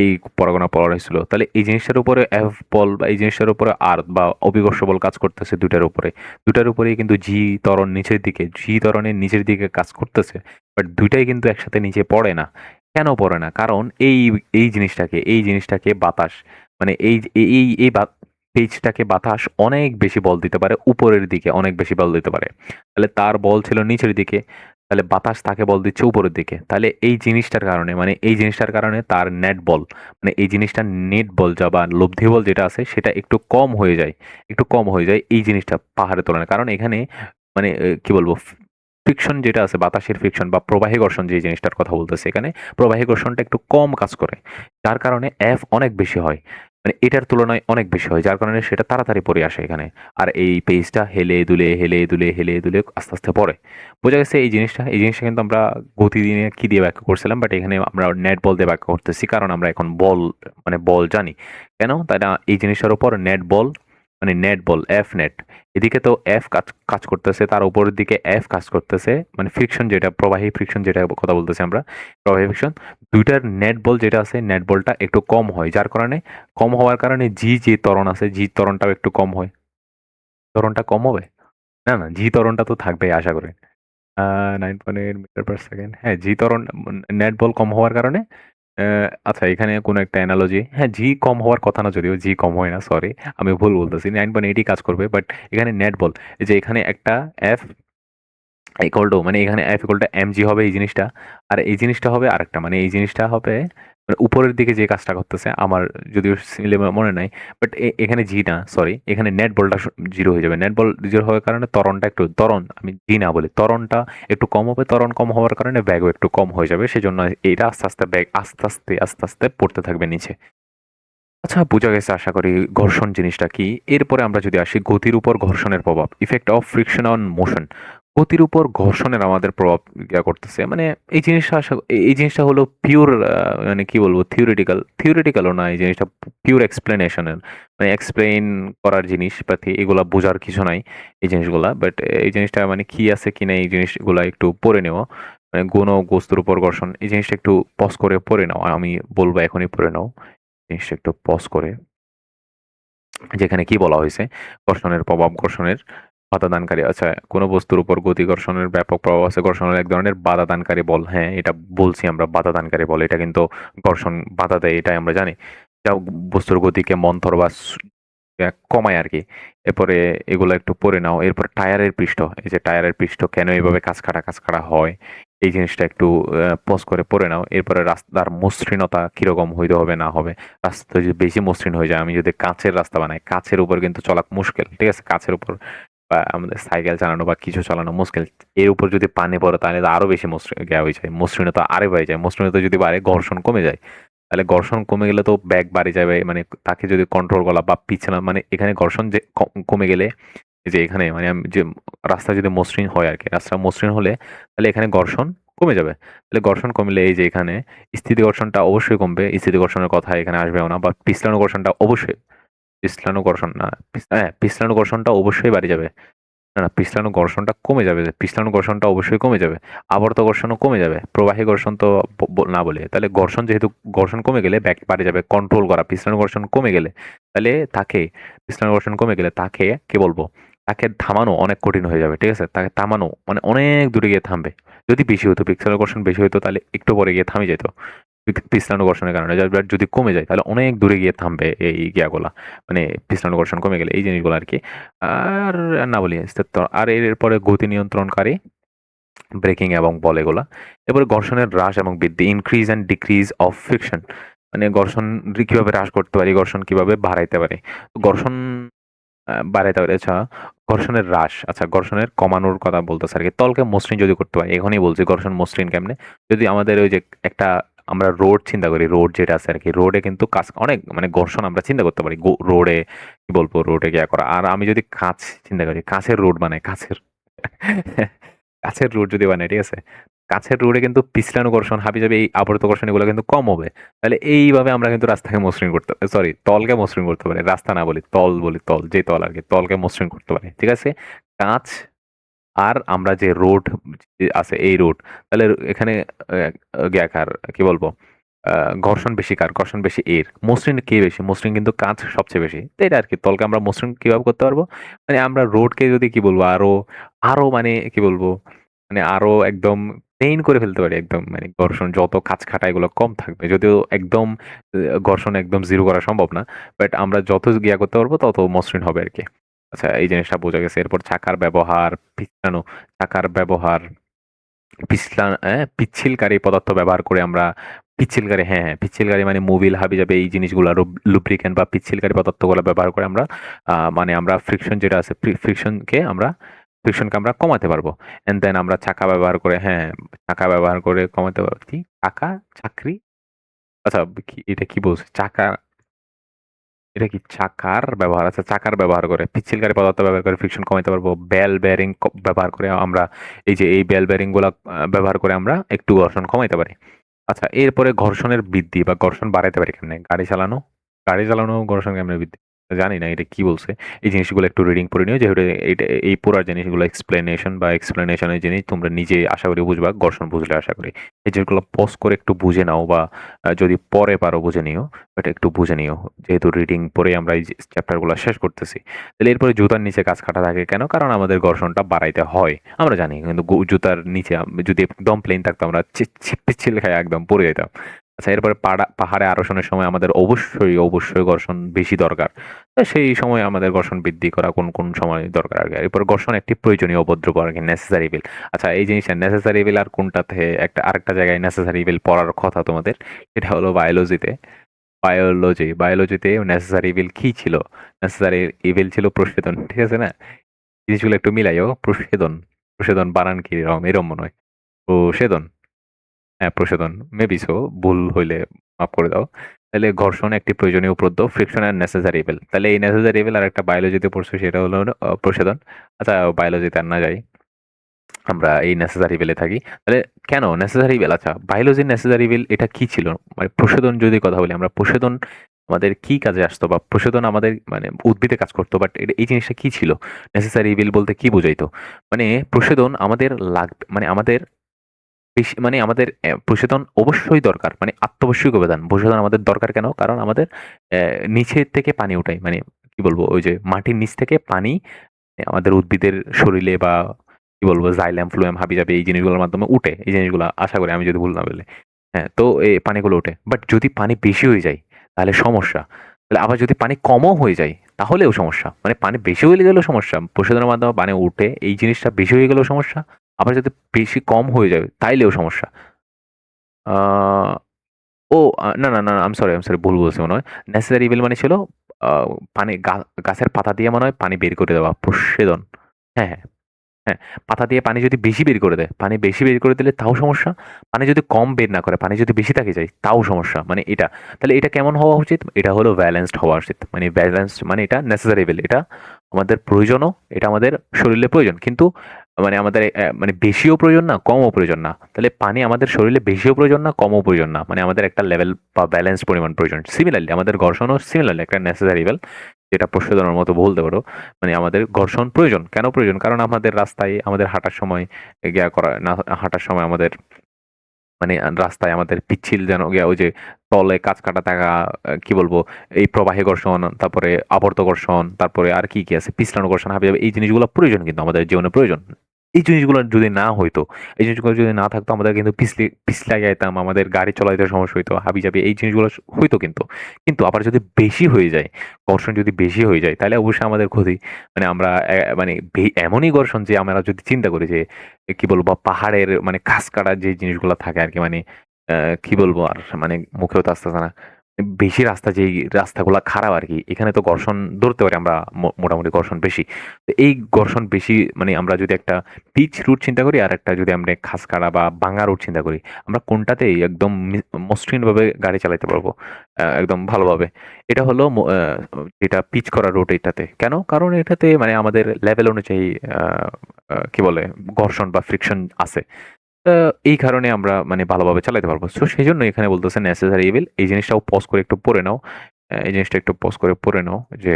এই পরগনা পড়া হয়েছিল। তাহলে এই জিনিসটার উপরে এফ বল বা এই জিনিসটার উপরে আর বা অভিকর্ষ বল কাজ করতেছে দুটার উপরেই কিন্তু জি ত্বরণের নিচের দিকে কাজ করতেছে। বাট দুইটাই কিন্তু একসাথে নিচে পড়ে না। কেন পড়ে না? কারণ এই জিনিসটাকে বাতাস, মানে পেজটাকে বাতাস অনেক বেশি বল দিতে পারে, উপরের দিকে অনেক বেশি বল দিতে পারে। তাহলে তার বল ছিল নিচের দিকে, তাহলে বাতাস তাকে বল দিচ্ছে উপরের দিকে। তাহলে এই জিনিসটার কারণে তার নেট বল, মানে এই জিনিসটার নেট বল যা বা লব্ধি বল যেটা আছে সেটা একটু কম হয়ে যায় এই জিনিসটা পাহাড়ের তুলনায়। কারণ এখানে মানে কি বলবো ফ্রিকশন যেটা আছে বাতাসের ফ্রিকশন বা প্রবাহী ঘর্ষণ যে জিনিসটার কথা বলতেছে এখানে, প্রবাহী ঘর্ষণটা একটু কম কাজ করে। যার কারণে এফ অনেক বেশি হয়। মানে এটার তুলনায় অনেক বেশি হয়। যার কারণে সেটা তাড়াতাড়ি পড়ে আসে এখানে। আর এই পেজটা হেলে দুলে, হেলে দুলে, হেলে দুলে আস্তে, আস্তে পড়ে। বোঝা গেছে এই জিনিসটা? এই জিনিসটা কিন্তু আমরা গতি দিয়ে কি দিয়ে ব্যাখ্যা করছিলাম, বাট এখানে আমরা নেট বল দিয়ে ব্যাখ্যা করতেছি। কারণ আমরা এখন বল মানে বল জানি। কেন? তাই না এই জিনিসটার উপর নেট বল মানে নেট বল, এফ নেট। এদিকে তো এফ কাজ কাজ করতেছে, তার উপরের দিকে এফ কাজ করতেছে। মানে ফ্রিকশন যেটা, প্রবাহী ফ্রিকশন যেটা কথা বলতেছি আমরা, প্রবাহী ফ্রিকশন। ২ টার নেট বল যেটা আছে, নেট বলটা একটু কম হয়। যার কারণে কম হওয়ার কারণে যে ত্বরণ আছে, ত্বরণটাও একটু কম হয়। ত্বরণটা কম হবে? না, না, ত্বরণটা তো থাকবেই আশা করি। 9.8 মিটার পার সেকেন্ড। হ্যাঁ, ত্বরণ নেট বল কম হওয়ার কারণে আচ্ছা এখানে কোনো একটা অ্যানালজি, হ্যাঁ, কম হওয়ার কথা না, যদিও কম হয় না, সরি আমি ভুল বলতেছি। 9.8 ই কাজ করবে, বাট এখানে নেট বল, এই যে এখানে একটা এফ ইকুয়াল টু, মানে এখানে এফ ইকুয়াল টু এমজি হবে এই জিনিসটা। আর এই জিনিসটা হবে আরেকটা, মানে এই জিনিসটা হবে মানে উপরের দিকে যে কাজটা করতেছে আমার যদিও মনে নাই, বাট এখানে জি না, সরি, এখানে নেট বলটা জিরো হয়ে যাবে। নেট বল জিরো হওয়ার কারণে ত্বরণ আমি জি না বলি, ত্বরণটা একটু কম হবে। ত্বরণ কম হওয়ার কারণে ব্যাগও একটু কম হয়ে যাবে। সেজন্য এইটা আস্তে আস্তে ব্যাগ আস্তে আস্তে আস্তে আস্তে পড়তে থাকবে নিচে। আচ্ছা, বোঝা গেছে আশা করি ঘর্ষণ জিনিসটা কি। এরপরে আমরা যদি আসি গতির উপর ঘর্ষণের প্রভাব, effect of friction on motion. গতির উপর ঘর্ষণের আমাদের প্রভাব করতেছে, মানে এই জিনিসটা হলো পিওর, মানে কি বলবো, থিওরিটিক্যালও না এই জিনিসটা, পিওর এক্সপ্লেনেশনের, মানে এক্সপ্লেইন করার জিনিস পাতি, এগুলা বোঝার কিছু নাই এই জিনিসগুলা। বাট এই জিনিসটা মানে কি আছে কি না এই জিনিসগুলা একটু পড়ে নেওয়া, মানে কোনো বস্তুর উপর ঘর্ষণ এই জিনিসটা একটু পজ করে পড়ে নাও, আমি বলবো এখনই পড়ে নাও জিনিসটা একটু পজ করে। যেখানে কি বলা হয়েছে, ঘর্ষণের প্রভাব, ঘর্ষণের বাধাদানকারী। আচ্ছা, কোনো বস্তুর উপর গতি ঘর্ষণের ব্যাপক প্রভাব আছে। ঘর্ষণ হলো এক ধরনের বাধাদানকারী বল। হ্যাঁ, এটা বলছি আমরা, বাধাদানকারী বল। এটা কিন্তু ঘর্ষণ বাধা দেয়, এটাই আমরা জানি। যা বস্তুর গতিকে মন্থর বা কমায় আরকি। এরপরে এগুলো একটু পড়ে নাও। এরপর টায়ারের পৃষ্ঠ। এই যে টায়ারের পৃষ্ঠ কেন এভাবে কাঁচকাটা হয়? এই জিনিসটা একটু পজ করে পড়ে নাও। এরপরে রাস্তার মসৃণতা কিরকম হইতে হবে না হবে। রাস্তা যদি বেশি মসৃণ হয়ে যায়, আমি যদি কাঁচের রাস্তা বানাই, কাঁচের উপর কিন্তু চলা মুশকিল। ঠিক আছে? কাঁচের উপর বা আমাদের সাইকেল চালানো বা কিছু চালানো মুশকিল। এর উপর যদি পানি পড়ে তাহলে তো আরো বেশি হয়ে যায়। মসৃণতা আরো বেড়ে যায়। মসৃণতা যদি বাড়ে, ঘর্ষণ কমে যায়। তাহলে ঘর্ষণ কমে গেলে তো ব্যাগ বাড়ে যাবে, মানে তাকে যদি কন্ট্রোল করা বা পিছানো, মানে এখানে ঘর্ষণ যে কমে গেলে, এই যে এখানে মানে যে রাস্তা যদি মসৃণ হয় আরকি, রাস্তা মসৃণ হলে তাহলে এখানে ঘর্ষণ কমে যাবে। তাহলে ঘর্ষণ কমলে এই যে এখানে স্থিতি ঘর্ষণটা অবশ্যই কমবে। স্থিতি ঘর্ষণের কথা এখানে আসবেও না, বা পিছলানো ঘর্ষণটা অবশ্যই, পিছলানো ঘর্ষণ না, হ্যাঁ, পিছলানো ঘর্ষণটা অবশ্যই বাড়ে যাবে। না, না, পিছলানো ঘর্ষণটা কমে যাবে। পিছলানো ঘর্ষণটা অবশ্যই কমে যাবে। আবর্ত ঘর্ষণও কমে যাবে। প্রবাহী ঘর্ষণ তো না বলি। তাহলে ঘর্ষণ যেহেতু, ঘর্ষণ কমে গেলে ব্যাক বাড়ে যাবে। কন্ট্রোল করা, পিছলানো ঘর্ষণ কমে গেলে তাহলে তাকে, পিছলানো ঘর্ষণ কমে গেলে তাকে কি বলবো? তাকে থামানো অনেক কঠিন হয়ে যাবে। ঠিক আছে? তাকে থামানো মানে অনেক দূরে গিয়ে থামবে। যদি বেশি হতো, পিছলানো ঘর্ষণ বেশি হতো তাহলে একটু পরে গিয়ে থামে যেত। পিছলানো ঘর্ষণের কারণে যদি কমে যায় তাহলে অনেক দূরে গিয়ে থামবে এই গিয়াগুলা। মানে পিছলানো ঘর্ষণ কমে গেলে এই জিনিসগুলো আরকি। আর না বলি আর এরপরে গতি নিয়ন্ত্রণকারী, ব্রেকিং এবং বল এগুলা। এরপরে ঘর্ষণের হ্রাস এবং বৃদ্ধি, increase and decrease of friction. মানে ঘর্ষণ কিভাবে হ্রাস করতে পারি, ঘর্ষণ কিভাবে বাড়াইতে পারি। ঘর্ষণ বাড়াইতে পারি। আচ্ছা, ঘর্ষণের হ্রাস, আচ্ছা ঘর্ষণের কমানোর কথা বলতেছে আরকি। তলকে মসৃণ যদি করতে পারি, এখনই বলছি ঘর্ষণ মসৃণ কেমনে? যদি আমাদের ওই যে একটা আমরা রোড চিন্তা করি, রোড যেটা আছে আরকি, রোডে কিন্তু কাজ অনেক, মানে ঘর্ষণ আমরা চিন্তা করতে পারি। রোডে কি বলবো, রোডে ইয়া করা। আর আমি যদি কাঁচ চিন্তা করি, কাঁচের রোড বানাই, কাছের রোড যদি বানাই, ঠিক আছে? কাছের রোডে কিন্তু পিছলানো ঘর্ষণ, হাবিজাবি এই আবর্ত ঘর্ষণ এগুলো কিন্তু কম হবে। তাহলে এইভাবে আমরা কিন্তু রাস্তাকে মসৃণ করতে, সরি, তলকে মসৃণ করতে পারি। রাস্তা না বলি, তল বলি, তল, যে তল আরকি, তলকে মসৃণ করতে পারি। ঠিক আছে? কাঁচ আর আমরা যে রোড আছে এই রোড, তাহলে এখানে গ্যাকার কি বলবো, ঘর্ষণ বেশি কার? ঘর্ষণ বেশি এর। মসৃণ কে বেশি? মসৃণ কিন্তু কাঁচ সবচেয়ে বেশি। তো এটা আরকি। তলকে আমরা মসৃণ কিভাবে করতে পারবো? মানে আমরা রোডকে যদি কি বলবো, আরো মানে কি বলবো, মানে আরো একদম প্লেন করে ফেলতে পারি একদম। মানে ঘর্ষণ যত কাজ খাটা এগুলো কম থাকবে। যদিও একদম ঘর্ষণ একদম 0 করা সম্ভব না। বাট আমরা যত করতে পারবো তত মসৃণ হবে আরকি। আচ্ছা, এই জিনিসটা বোঝা গেছে। এরপর চাকার ব্যবহার, পিছলানো, চাকার ব্যবহার, পিচ্ছিলকারী পদার্থ ব্যবহার করে আমরা, পিচ্ছিলকারী, হ্যাঁ, হ্যাঁ, পিচ্ছিলকারী মানে মোবিল, হাবিজাবি এই জিনিসগুলা, লুব্রিক্যান্ট বা পিচ্ছিলকারী পদার্থগুলো ব্যবহার করে আমরা মানে আমরা ফ্রিকশন যেটা আছে, ফ্রিকশনকে আমরা ফ্রিকশনকে আমরা কমাতে পারবো। অ্যান্ড দেন আমরা চাকা ব্যবহার করে হ্যাঁ, চাকা ব্যবহার করে কমাতে পারবো। কি? চাকা? চাকরি? আচ্ছা এটা কি বলছে? এটা কি চাকার ব্যবহার? আচ্ছা চাকার ব্যবহার করে পিচ্ছিলকারী পদার্থ ব্যবহার করে ফ্রিকশন কমাতে পারবো। বেল বেয়ারিং ব্যবহার করে আমরা এই বেল বেয়ারিং গুলা ব্যবহার করে আমরা একটু ঘর্ষণ কমাইতে পারি। আচ্ছা এরপরে ঘর্ষণের বৃদ্ধি বা ঘর্ষণ বাড়াইতে পারি কেমনে? গাড়ি চালানো ঘর্ষণ কেমনে বৃদ্ধি? জানি না এটা কি বলছে। এই জিনিসগুলো একটু রিডিং পড়ে নিও যেহেতু এটা এই পুরা জিনিসগুলো এক্সপ্লেনেশন এর জিনিস তোমরা নিজে আশা করি বুঝবা, ঘর্ষণ বুঝলে আশা করি। এই জিনিসগুলো পজ করে একটু বুঝে নাও বা যদি পরে পারো বুঝে নিও। এটা একটু বুঝে নিও। যেহেতু রিডিং পড়ে আমরা এই যে চ্যাপ্টার গুলো শেষ করতেছি। তাহলে এরপরে জুতার নিচে গাছ কাটা থাকে কেন? কারণ আমাদের ঘর্ষণটা বাড়াইতে হয়। আমরা জানি কিন্তু জুতার নিচে যদি একদম প্লেন থাকতো আমরা পিচ্ছিল খাই একদম পড়ে যেতাম। আচ্ছা এরপরে পাহাড়ে আরোহণের সময় আমাদের অবশ্যই ঘর্ষণ বেশি দরকার। তো সেই সময় আমাদের ঘর্ষণ বৃদ্ধি করা কোন সময় দরকার আগে? এরপর ঘর্ষণ একটি প্রয়োজনীয় উপদ্রব আরকি নেসেসারি ইভিল। আচ্ছা এই জিনিসটা নেসেসারি ইভিল আর কোনটাতে আরেকটা জায়গায় নেসেসারি ইভিল পড়ার কথা তোমাদের। এটা হলো বায়োলজিতে। বায়োলজিতে নেসেসারি ইভিল কি ছিল? নেসেসারি ইভিল ছিল প্রস্বেদন। ঠিক আছে না? জিনিসগুলো একটু মিলাইও। প্রস্বেদন বানান কি এরম মনে হয়। প্রসেদন। হ্যাঁ, প্রশোধন। Maybe so. ভুল হইলে মাফ করে দাও। তাইলে ঘর্ষণ একটি প্রয়োজনীয় উপদ্রব, ফ্রিকশন অ্যান্ড নেসেসারি ইভিল। তাহলে এই নেসেসারি ইভিল আরেকটা বায়োলজিতে পড়ছো সেটা হলো প্রশোধন। আচ্ছা বায়োলজিতে আর না যাই। আমরা এই নেসেসারি ইভিলে থাকি। তাহলে কেন নেসেসারি ইভিল? আচ্ছা বায়োলজির নেসেসারি ইভিল এটা কি ছিল? মানে প্রশোধন যদি কথা বলি আমরা প্রশোধন আমাদের কি কাজে আসতো বা প্রশোধন আমাদের মানে উদ্ভিদে কাজ করতো বাট এই জিনিসটা কি ছিল? নেসেসারি ইভিল বলতে কি বুঝাইতো? মানে প্রশোধন আমাদের মানে আমাদের বেশি মানে আমাদের প্রশোধন অবশ্যই দরকার। মানে আত্মাবশ্যক উপাদান। প্রশোধন আমাদের দরকার কেন? কারণ আমাদের নিচের থেকে পানি উঠায়। মানে কি বলবো? ওই যে মাটির নিচ থেকে পানি আমাদের উদ্ভিদের শরীরে বা কি বলবো? জাইলাম, ফ্লোয়েম, হাবিজাবি এই জিনিসগুলোর মাধ্যমে উঠে। এই জিনিসগুলা আশা করি আমি যদি ভুল না বলি। হ্যাঁ, তো এই পানিগুলো উঠে। বাট যদি পানি বেশি হয়ে যায় তাহলে সমস্যা। তাহলে আবার যদি পানি কমও হয়ে যায় তাহলেও সমস্যা। মানে পানি বেশি হয়ে গেলেও সমস্যা। প্রশোধনের মাধ্যমে পানি উঠে এই জিনিসটা বেশি হয়ে গেলেও সমস্যা। আবার যদি বেশি কম হয়ে যায় তাইলেও সমস্যা। আ ও না, আই এম সরি ভুল বলছি মনে হয়। ন্যাচারাল ইভিল মানে ছিল আ পানি গাছের পাতা দিয়ে মনে হয় পানি বের করে দেওয়া। প্রস্বেদন। হ্যাঁ, হ্যাঁ। হ্যাঁ, পাতা দিয়ে পানি যদি বেশি বের করে দেয়, পানি বেশি বের করে দিলে তাও সমস্যা। পানি যদি কম বের না করে, পানি যদি বেশি থাকে যায়, তাও সমস্যা। মানে এটা। তাহলে এটা কেমন হওয়া উচিত? এটা হলো ব্যালেন্সড হওয়া উচিত। মানে ব্যালেন্সড মানে এটা ন্যাচারাবল। এটা আমাদের প্রয়োজনও, এটা আমাদের শরীরে প্রয়োজন। কিন্তু মানে আমাদের মানে বেশিও প্রয়োজন না, কমও প্রয়োজন না। তাহলে পানি আমাদের শরীরে বেশিও প্রয়োজন না, কমও প্রয়োজন না। মানে আমাদের একটা লেভেল বা ব্যালেন্স পরিমাণ প্রয়োজন। সিমিলারলি আমাদের ঘর্ষণও সিমিলারলি একটা ন্যাচারাবল যেটা প্রশোধনের মতো বলতে পারো। মানে আমাদের ঘর্ষণ প্রয়োজন। কেন প্রয়োজন? কারণ আমাদের রাস্তায় আমাদের হাঁটার সময় হাঁটার সময় আমাদের মানে রাস্তায় আমাদের পিচ্ছিল যেন ওই যে তলে কাঁচ কাটা থাকা কি বলবো এই প্রবাহী ঘর্ষণ, তারপরে আবর্ত ঘর্ষণ, তারপরে আর কি আছে? পিছলানো ঘর্ষণ, হাবিজাবি এই জিনিসগুলো প্রয়োজন কিন্তু আমাদের জীবনে প্রয়োজন। এই জিনিসগুলো যদি না হইতো, এই জিনিসগুলো যদি না থাকতো আমাদের কিন্তু পিছলাই যাইতাম, আমাদের গাড়ি চলাইতে সমস্যা হইতো, হাবিজাবি এই জিনিসগুলো হইতো কিন্তু। কিন্তু আবার যদি বেশি হয়ে যায়, ঘর্ষণ যদি বেশি হয়ে যায় তাহলে অবশ্যই আমাদের ক্ষতি। মানে আমরা মানে এমনই ঘর্ষণ যে আমরা যদি চিন্তা করি যে কি বলবো পাহাড়ের মানে ঘাস কাটার যে জিনিসগুলো থাকে আরকি মানে কি বলবো আর মানে মুখেও তো আসতেছে না। বেশি রাস্তা যেই রাস্তাগুলা খারাপ আরকি। এখানে তো ঘর্ষণ ধরতে পারি আমরা মোটামুটি ঘর্ষণ বেশি। তো এই ঘর্ষণ বেশি মানে আমরা যদি একটা পিচ রুট চিন্তা করি আর একটা যদি আমরা খাস কাটা বা ভাঙা রুট চিন্তা করি, আমরা কোনটাতেই একদম মসৃণভাবে গাড়ি চালাতে পারবো। একদম ভালোভাবে। এটা হলো যেটা পিচ করা রোড এটাতে। কেন? কারণ এটাতে মানে আমাদের লেভেল অনুযায়ী আ আ কি বলে? ঘর্ষণ বা ফ্রিকশন আছে। আ এই কারণে আমরা মানে ভালোভাবে চালাতে পারবো। সো সেজন্য এখানে বলতেছে নেসেসারি ইভিল। এই জিনিসটাও পজ করে একটু পড়ে নাও। এই জিনিসটা একটু পজ করে পড়ে নাও যে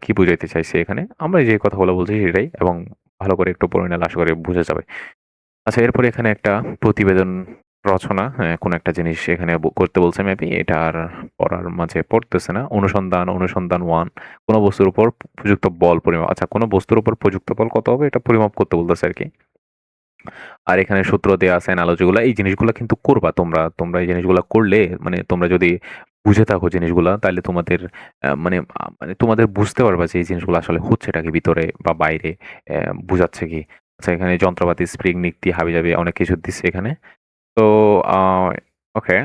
কি বুঝাইতে চাইছে এখানে। আমরা যে কথাগুলো বলছি সেটাই এবং ভালো করে একটু পড়ে নিলে আশা করি বুঝা যাবে। আচ্ছা এরপরে এখানে একটা প্রতিবেদন রচনা, হ্যাঁ, কোন একটা জিনিস এখানে করতে বলছে মেবি এটা আর পড়ার মাঝে পড়তেছে না। অনুসন্ধান 1 কোন বস্তুর উপর প্রযুক্ত বল পরিমাপ। আচ্ছা কোন বস্তুর উপর প্রযুক্ত বল কত হবে এটা পরিমাপ করতে বলতেছে আরকি। আর এখানে সূত্র দেয়া আছে অ্যানালজি গুলা। এই জিনিসগুলা কিন্তু করবা তোমরা। তোমরা এই জিনিসগুলা করলে মানে তোমরা যদি বুঝে থাকো জিনিসগুলা তাইলে তোমাদের মানে তোমাদের বুঝতে পারবা যে এই জিনিসগুলো আসলে হচ্ছেটা কি ভিতরে বা বাইরে বুঝাচ্ছে কি। আচ্ছা এখানে যন্ত্রপাতি, স্প্রিং, নিক্তি, হাবিজাবি অনেক কিছু দিচ্ছে এখানে। তো আ ওকে।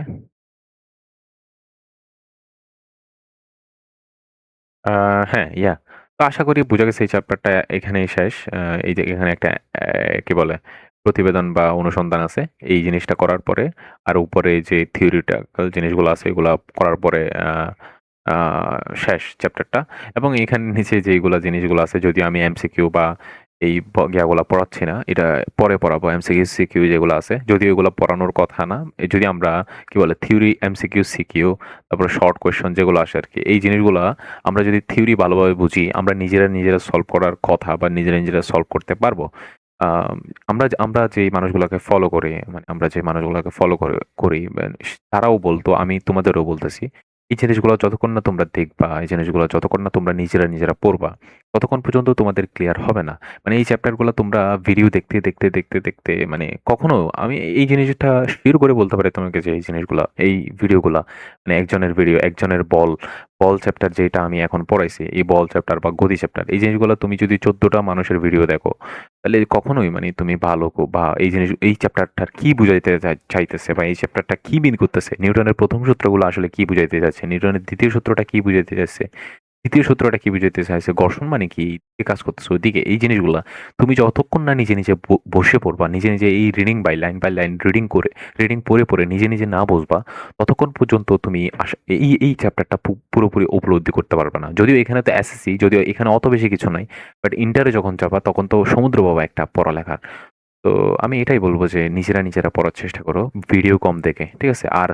আ হ্যাঁ, তো আশা করি বোঝা গেছে এই চ্যাপ্টারটা এখানেই শেষ। এই যে এখানে একটা কি বলে প্রতিবেদন বা অনুসন্ধান আছে। এই জিনিসটা করার পরে আর উপরে যে থিওরিটিক্যাল জিনিসগুলো আছে এগুলা করার পরে আ শেষ চ্যাপ্টারটা। এবং এখানে নিচে যেইগুলা জিনিসগুলো আছে যদিও আমি এমসিকিউ বা এই ইয়াগুলা পড়াচ্ছি না। এটা পরে পড়াবো। এমসিকিউ, সিকিউ যেগুলো আছে যদিও এগুলো পড়ানোর কথা না। যদি আমরা কি বলে থিওরি, এমসিকিউ, সিকিউ তারপরে শর্ট কোয়েশ্চন যেগুলো আসে আরকি। এই জিনিসগুলা আমরা যদি থিওরি ভালোভাবে বুঝি, আমরা নিজেরা সলভ করার কথা বা নিজেরা সলভ করতে পারবো। আম আমরা যেই মানুষগুলাকে ফলো করি, মানে আমরা যে মানুষগুলাকে ফলো করি তারাও বলতো, আমি তোমাদেরও বলতেছি, এই জিনিসগুলো যতক্ষণ না তোমরা দেখবা, এই জিনিসগুলো যতক্ষণ না তোমরা নিজেরা পড়বা, ততক্ষণ পর্যন্ত তোমাদের ক্লিয়ার হবে না। মানে এই চ্যাপ্টারগুলো তোমরা ভিডিও দেখতে মানে কখনো আমি এই জিনিসটা শিওর করে বলতে পারি তোমাকে যে এই জিনিসগুলা, এই ভিডিওগুলা মানে একজনের ভিডিও, একজনের বল চ্যাপ্টার যেটা আমি এখন পড়াইছি, এই বল চ্যাপ্টার বা গতি চ্যাপ্টার এই জিনিসগুলো তুমি যদি 14 টা মানুষের ভিডিও দেখো, তাহলে কখনোই মানে তুমি ভালো বা এই চ্যাপ্টারটার কি বুঝাইতে চাইতেছে বা এই চ্যাপ্টারটা কি মিন করতেছে, নিউটনের প্রথম সূত্রগুলো আসলে কি বুঝাইতে যাচ্ছে, নিউটনের দ্বিতীয় সূত্রটা কি বুঝাইতে যাচ্ছে, তৃতীয় সূত্রটা কি বুঝাইতে চাইছে, ঘর্ষণ মানে কি, কি কাজ করতেছে ওইদিকে, এই জিনিসগুলা তুমি যতক্ষণ না নিজে বসে পড়বা, নিজে এই রিডিং বাই লাইন রিডিং পড়ে নিজে না বুঝবা, ততক্ষণ পর্যন্ত তুমি এই চ্যাপ্টারটা পুরোপুরি উপলব্ধি করতে পারবে না। যদিও এখানে তো এসএসসি, যদিও এখানে অত বেশি কিছু নাই, বাট ইন্টারে যখন যাবা তখন তো সমুদ্র বাবা একটা পড়ালেখার। তো আমি এটাই বলব যে নিজেরা পড়ার চেষ্টা করো। ভিডিও কম দেখে। ঠিক আছে? আর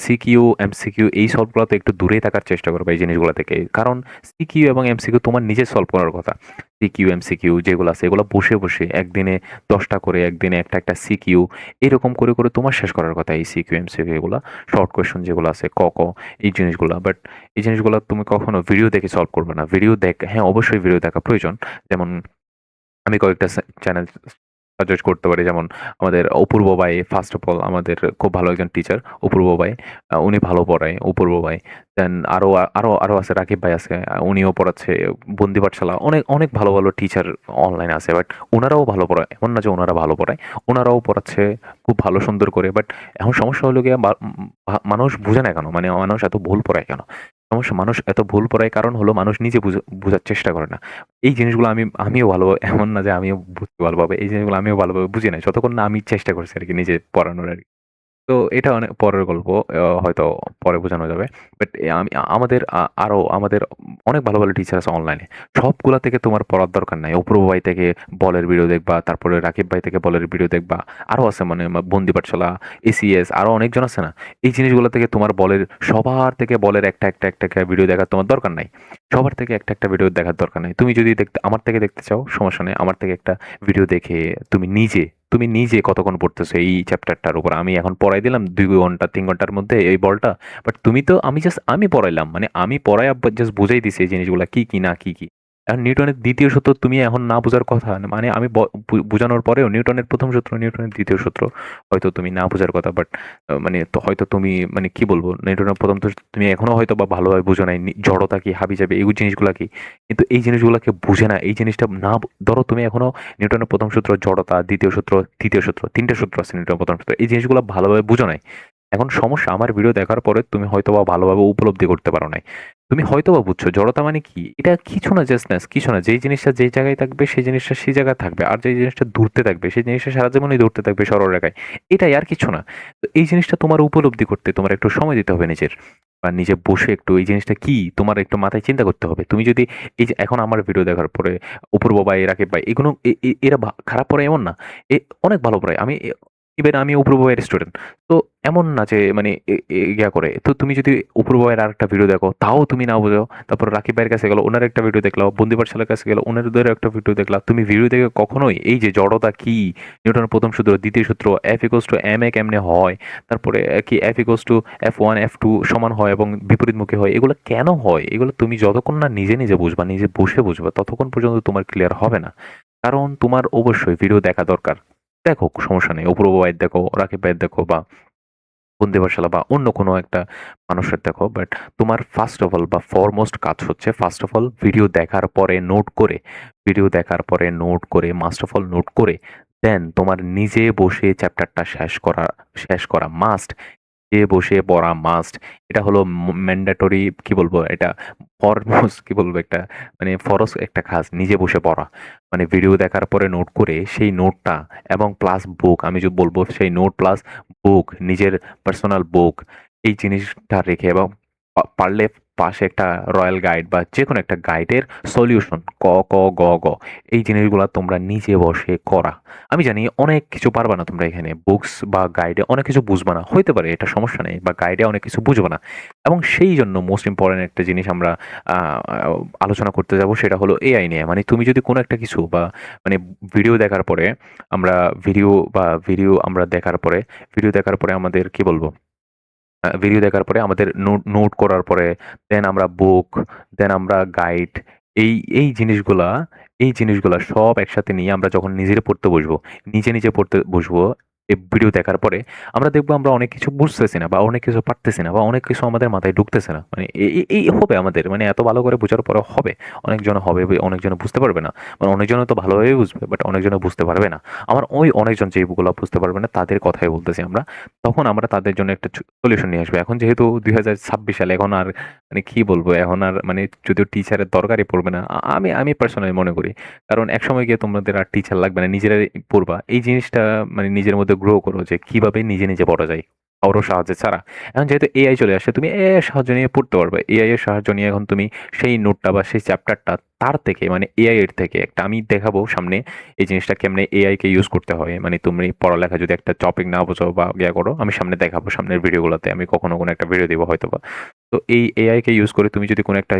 সিকিউ, এমসিকিউ এই সলভগুলো তো একটু দূরেই থাকার চেষ্টা করবে এই জিনিসগুলো থেকে। কারণ সিকিউ এবং এমসিকিউ তোমার নিজের সলভ করার কথা। সিকিউ, এমসিকিউ যেগুলো আছে এগুলো বসে একদিনে ১০ টা করে, একদিনে একটা সিকিউ এরকম করে তোমার শেষ করার কথা এই সিকিউ, এমসিকিউ এগুলা। শর্ট কোয়েশ্চন যেগুলো আছে ক এই জিনিসগুলা। বাট এই জিনিসগুলা তুমি কখনো ভিডিও দেখে সলভ করবে না। হ্যাঁ, অবশ্যই ভিডিও দেখা প্রয়োজন। যেমন আমি কয়েকটা চ্যানেল সাজেস্ট করতে পারি। যেমন আমাদের অপূর্ব ভাই, ফার্স্ট অফ অল আমাদের খুব ভালো একজন টিচার অপূর্ব ভাই। উনি ভালো পড়ায় অপূর্ব ভাই। দেন আরো আছে রাকিব ভাই আছে। উনিও পড়াচ্ছে বন্দি পাঠশালা। অনেক ভালো টিচার অনলাইনে আছে। বাট উনারাও ভালো পড়ায়। এমন না যে উনারা ভালো পড়ায়। উনারাও পড়াচ্ছে খুব ভালো সুন্দর করে। বাট এখন সমস্যা হলো গিয়ে মানুষ বুঝে না কেন? মানে মানুষ এত ভুল পড়ায় কেন? মানুষ এত ভুল পড়ায় কারণ হলো মানুষ নিজে বুঝার চেষ্টা করে না। এই জিনিসগুলো আমিও ভালোভাবে, এমন না যে আমিও বুঝতে ভালোভাবে। এই জিনিসগুলো আমিও ভালোভাবে বুঝি নাই। যতক্ষণ না আমি চেষ্টা করছি আরকি নিজে পড়ানোর আরকি। তো এটা অনেক পরের গল্প। হয়তো পরে বোঝানো যাবে। বাট আমি আমাদের অনেক ভালো টিচার আছে অনলাইনে। সবগুলা থেকে তোমার পড়ার দরকার নাই। অপূর্ব ভাই থেকে বলের ভিডিও দেখবা, তারপরে রাকিব ভাই থেকে বলের ভিডিও দেখবা। আরো আছে মানে বন্দি পাঠশালা, এসিএস আরো অনেকজন আছে না? এই জিনিসগুলো থেকে তোমার সবার থেকে বলের একটা ভিডিও দেখার তোমার দরকার নাই। সবার থেকে একটা ভিডিও দেখার দরকার নাই। তুমি যদি আমার থেকে দেখতে চাও সমস্যা নেই। আমার থেকে একটা ভিডিও দেখে তুমি নিজে কতক্ষণ পড়তেছো এই চ্যাপ্টারটার উপর। আমি এখন পড়াই দিলাম ২ ঘন্টা ৩ ঘন্টার মধ্যে এই বলটা। বাট তুমি তো আমি পড়াইলাম। মানে আমি পড়াইয়া জাস্ট বুঝাই দিছি এই জিনিসগুলা কি না কি। এখন নিউটনের ২য় সূত্র তুমি এখন না বুঝার কথা না। মানে আমি বুঝানোর পরেও নিউটনের ১ম সূত্র, নিউটনের ২য় সূত্র হয়তো তুমি না বুঝার কথা। বাট মানে তো হয়তো তুমি মানে কি বলবো? নিউটনের ১ম তুমি এখনো হয়তো বা ভালোভাবে বুঝো নাই। জড়তা কি, হাবিজাবি এই জিনিসগুলা কি। কিন্তু এই জিনিসগুলাকে বুঝে না। এই জিনিসটা না ধরো তুমি এখনো নিউটনের ১ম সূত্র জড়তা, ২য় সূত্র, ৩য় সূত্র, ৩ টে সূত্র আছে নিউটনের ১ম সূত্র। এই জিনিসগুলো ভালোভাবে বুঝো নাই। এখন সমস্যা আমার ভিডিও দেখার পরে তুমি হয়তোবা ভালোভাবে উপলব্ধি করতে পারো নাই। তুমি হয়তোবা বুঝছো জড়তা মানে কি? এটা কিছু না, জাস্টনেস কিছু না। যেই জিনিসটা যেই জায়গায় থাকবে সেই জিনিসটা সেই জায়গায় থাকবে। আর যেই জিনিসটা দূরতে থাকবে সেই জিনিসটা সারা জীবনই দূরতে থাকবে সরলরেখায়। এটাই আর কিছু না। তো এই জিনিসটা তোমার উপলব্ধি করতে তোমার একটু সময় দিতে হবে নিজের। বা নিজে বসে একটু এই জিনিসটা কি তোমার একটু মাথায় চিন্তা করতে হবে। তুমি যদি এই যে এখন আমার ভিডিও দেখার পরে অপূর্ব ভাই, রাকিব ভাই এগুলো এরা খারাপ পড়ায় এমন না। অনেক ভালো পড়ায়। ইভেন আমি অপূর্ব ভাইয়ের স্টুডেন্ট। তো এমন না যে মানে ইয়া করে। তো তুমি যদি অপূর্ব ভাইয়ের আরেকটা ভিডিও দেখো, তাও তুমি না বুঝো। তারপর রাকিব ভাইয়ের কাছে গেলো, উনার একটা ভিডিও দেখলাম। বন্দি পাঠশালার কাছে গেলো, উনাদের একটা ভিডিও দেখলা। তুমি ভিডিও দেখে কখনোই এই যে জড়তা কি, নিউটনের ১ম সূত্র, ২য় সূত্র, F=ma কেমনে হয়, তারপরে কি F=F1 F2 সমান হয় এবং বিপরীতমুখী হয়, এগুলো কেন হয়? এগুলো তুমি যতক্ষণ না নিজে বুঝবা, নিজে বসে বুঝবা, ততক্ষণ পর্যন্ত তোমার ক্লিয়ার হবে না। কারণ তোমার অবশ্যই ভিডিও দেখা দরকার। দেখো সমস্যা নেই। অপূর্ব ভাইয়ের দেখো, রাকিব ভাইয়ের দেখো বা বন্দি পাঠশালা বা অন্য কোনো একটা মানুষের দেখো। বাট তোমার ফার্স্ট অফ অল বা ফরমোস্ট কাজ হচ্ছে ফার্স্ট অফ অল ভিডিও দেখার পরে মাস্ট অফ অল নোট করে দেন তোমার নিজে বসে চ্যাপ্টারটা শেষ করা মাস্ট। নিজে বসে পড়া মাস্ট। এটা হলো ম্যান্ডেটরি কি বলবো এটা ফরমোস্ট কি বলবো একটা মানে ফরজ একটা কাজ নিজে বসে পড়া। মানে ভিডিও দেখার পরে নোট করে সেই নোটটা এবং প্লাস বুক আমি যে বলবো সেই নোট প্লাস বুক নিজের পার্সোনাল বুক এই জিনিসটা রেখে এবং পারলে পাশে একটা রয়্যাল গাইড বা যেকোনো একটা গাইডের সলিউশন ক, ক, গ, গ এই জিনিসগুলা তোমরা নিজে বসে করা। আমি জানি অনেক কিছু পারবা না তোমরা এখানে বুকস বা গাইডে অনেক কিছু বুঝবা না হইতে পারে এটা সমস্যা নেই বা গাইডে অনেক কিছু বুঝবা না এবং সেই জন্য মোস্ট ইম্পর্টেন্ট একটা জিনিস আমরা আলোচনা করতে যাব সেটা হলো এআই নিয়ে মানে তুমি যদি কোনো একটা কিছু বা মানে ভিডিও দেখার পরে আমরা ভিডিও আমরা দেখার পরে ভিডিও দেখার পরে আমাদের কি বলবো ভিডিও দেখার পরে আমাদের নোট নোট করার পরে দেন আমরা বুক, দেন আমরা গাইড এই এই জিনিসগুলা এই জিনিসগুলা সব একসাথে নিয়ে আমরা যখন নিজেরা পড়তে বসবো, নিজে পড়তে বসবো এই ভিডিও দেখার পরে আমরা দেখবো আমরা অনেক কিছু বুঝতেছি না বা অনেক কিছু পারতেছি না বা অনেক কিছু আমাদের মাথায় ঢুকতেছে না। মানে এই হবে আমাদের মানে এত ভালো করে বোঝার পরে হবে। অনেকজন হবে, অনেকজন বুঝতে পারবে না। মানে অনেকজনে তো ভালোভাবেই বুঝবে বাট অনেকজনে বুঝতে পারবে না। আমার ওই অনেকজন যেগুলো বুঝতে পারবে না তাদের কথাই বলতেছি আমরা। তখন আমরা তাদের জন্য একটা সলিউশন নিয়ে আসবো। এখন যেহেতু 2026 সাল এখন আর মানে কি বলবো এখন আর মানে যদিও টিচারের দরকারই পড়বে না। আমি পার্সোনালি মনে করি। কারণ একসময় গিয়ে তোমাদের আর টিচার লাগবে না। নিজেরাই পড়বা। এই জিনিসটা মানে নিজের মধ্যে গ্রো করো যে কিভাবে নিজে পড়া যায়। কারো সাহায্য ছাড়া। এখন যেহেতু এআই চলে আসছে তুমি এআই এর সাহায্য নিয়ে পড়তে পারবে। এআই এর সাহায্য নিয়ে এখন তুমি সেই নোটটা বা সেই চ্যাপ্টারটা তার থেকে মানে এআই এর থেকে একটা আমি দেখাবো সামনে এই জিনিসটা কেমনে এআই কে ইউজ করতে হয়। মানে তুমি পড়ালেখা যদি একটা টপিক না বোঝো বা ইয়া করো আমি সামনে দেখাবো সামনের ভিডিওগুলোতে আমি কখনো কোনো একটা ভিডিও দিব হয়তোবা। তো এই এআই কে ইউজ করে তুমি যদি কোনো একটা